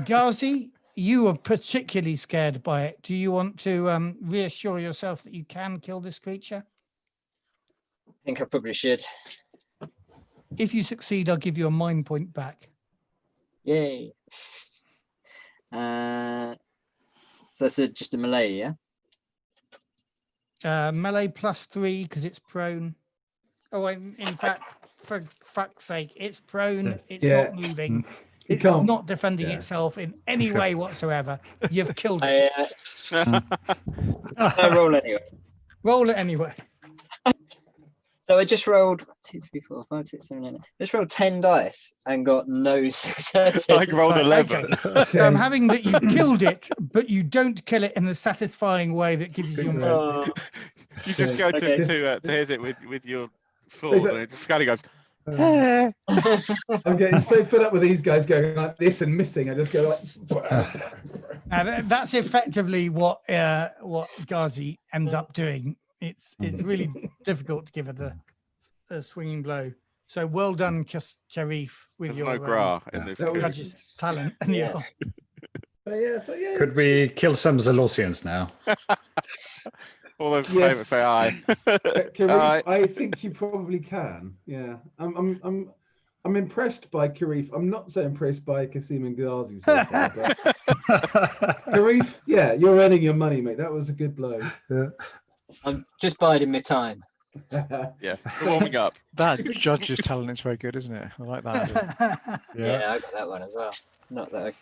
Ghazi, you were particularly scared by it. Do you want to reassure yourself that you can kill this creature? I think I probably should. If you succeed, I'll give you a mind point back. Yay. So that's just a melee, yeah? Melee plus 3 because it's prone. Oh, in fact, for fuck's sake, it's prone. It's Yeah. not moving. You It's can't- not defending yeah. itself in any way whatsoever. You've killed I, it. I roll anyway. Roll it anyway. So I just rolled 2, 3, 4, 5, 6, 7, 8. Just rolled 10 dice and got no successes. I rolled Right, 11. So I'm having that you've killed it, but you don't kill it in a satisfying way that gives you Good a Oh, You just go to Okay. to hit it with your sword, and it just kind of goes. I'm getting so fed up with these guys going like this and missing. I just go like. Now, that's effectively what Ghazi ends up doing. It's really difficult to give it a swinging blow. So well done, Sharif, with There's your no gra in this. that was- game. judge's talent and your Yes. So yeah. Could we kill some Zelosians now? All those Yes. favourites say aye. Karif, Aye. I think you probably can. Yeah, I'm impressed by Karif. I'm not so impressed by Kasim and Ghazi so far. But Karif, yeah, you're earning your money, mate. That was a good blow. I'm just biding my time. Yeah, we're warming up. That judge's talent is very good, isn't it? I like that. Yeah, I got that one as well. Not that I had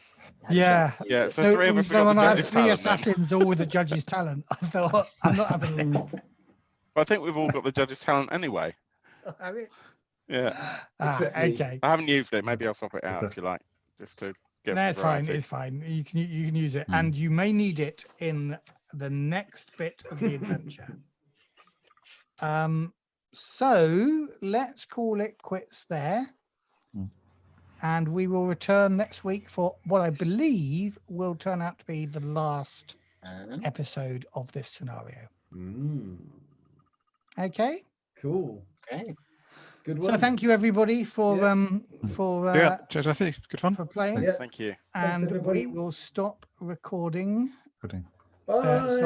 Yeah. a Yeah, so No, 3 of us no, got when the I had judge's 3 talent then. assassins all with the judge's talent, I thought, I'm not having this. But I think we've all got the judge's talent anyway. Have it? Yeah, Except me. Okay. I haven't used it. Maybe I'll swap it out if you like, just to get No, some it's fine. variety. It's fine. You can use it, and you may need it in the next bit of the adventure. So let's call it quits there, and we will return next week for what I believe will turn out to be the last episode of this scenario. Okay. Cool. Okay. Good one. So thank you everybody for Yeah, cheers, Anthony. Good fun. for playing, Yeah. Thank you. and we everybody. will stop recording. Good. Bye.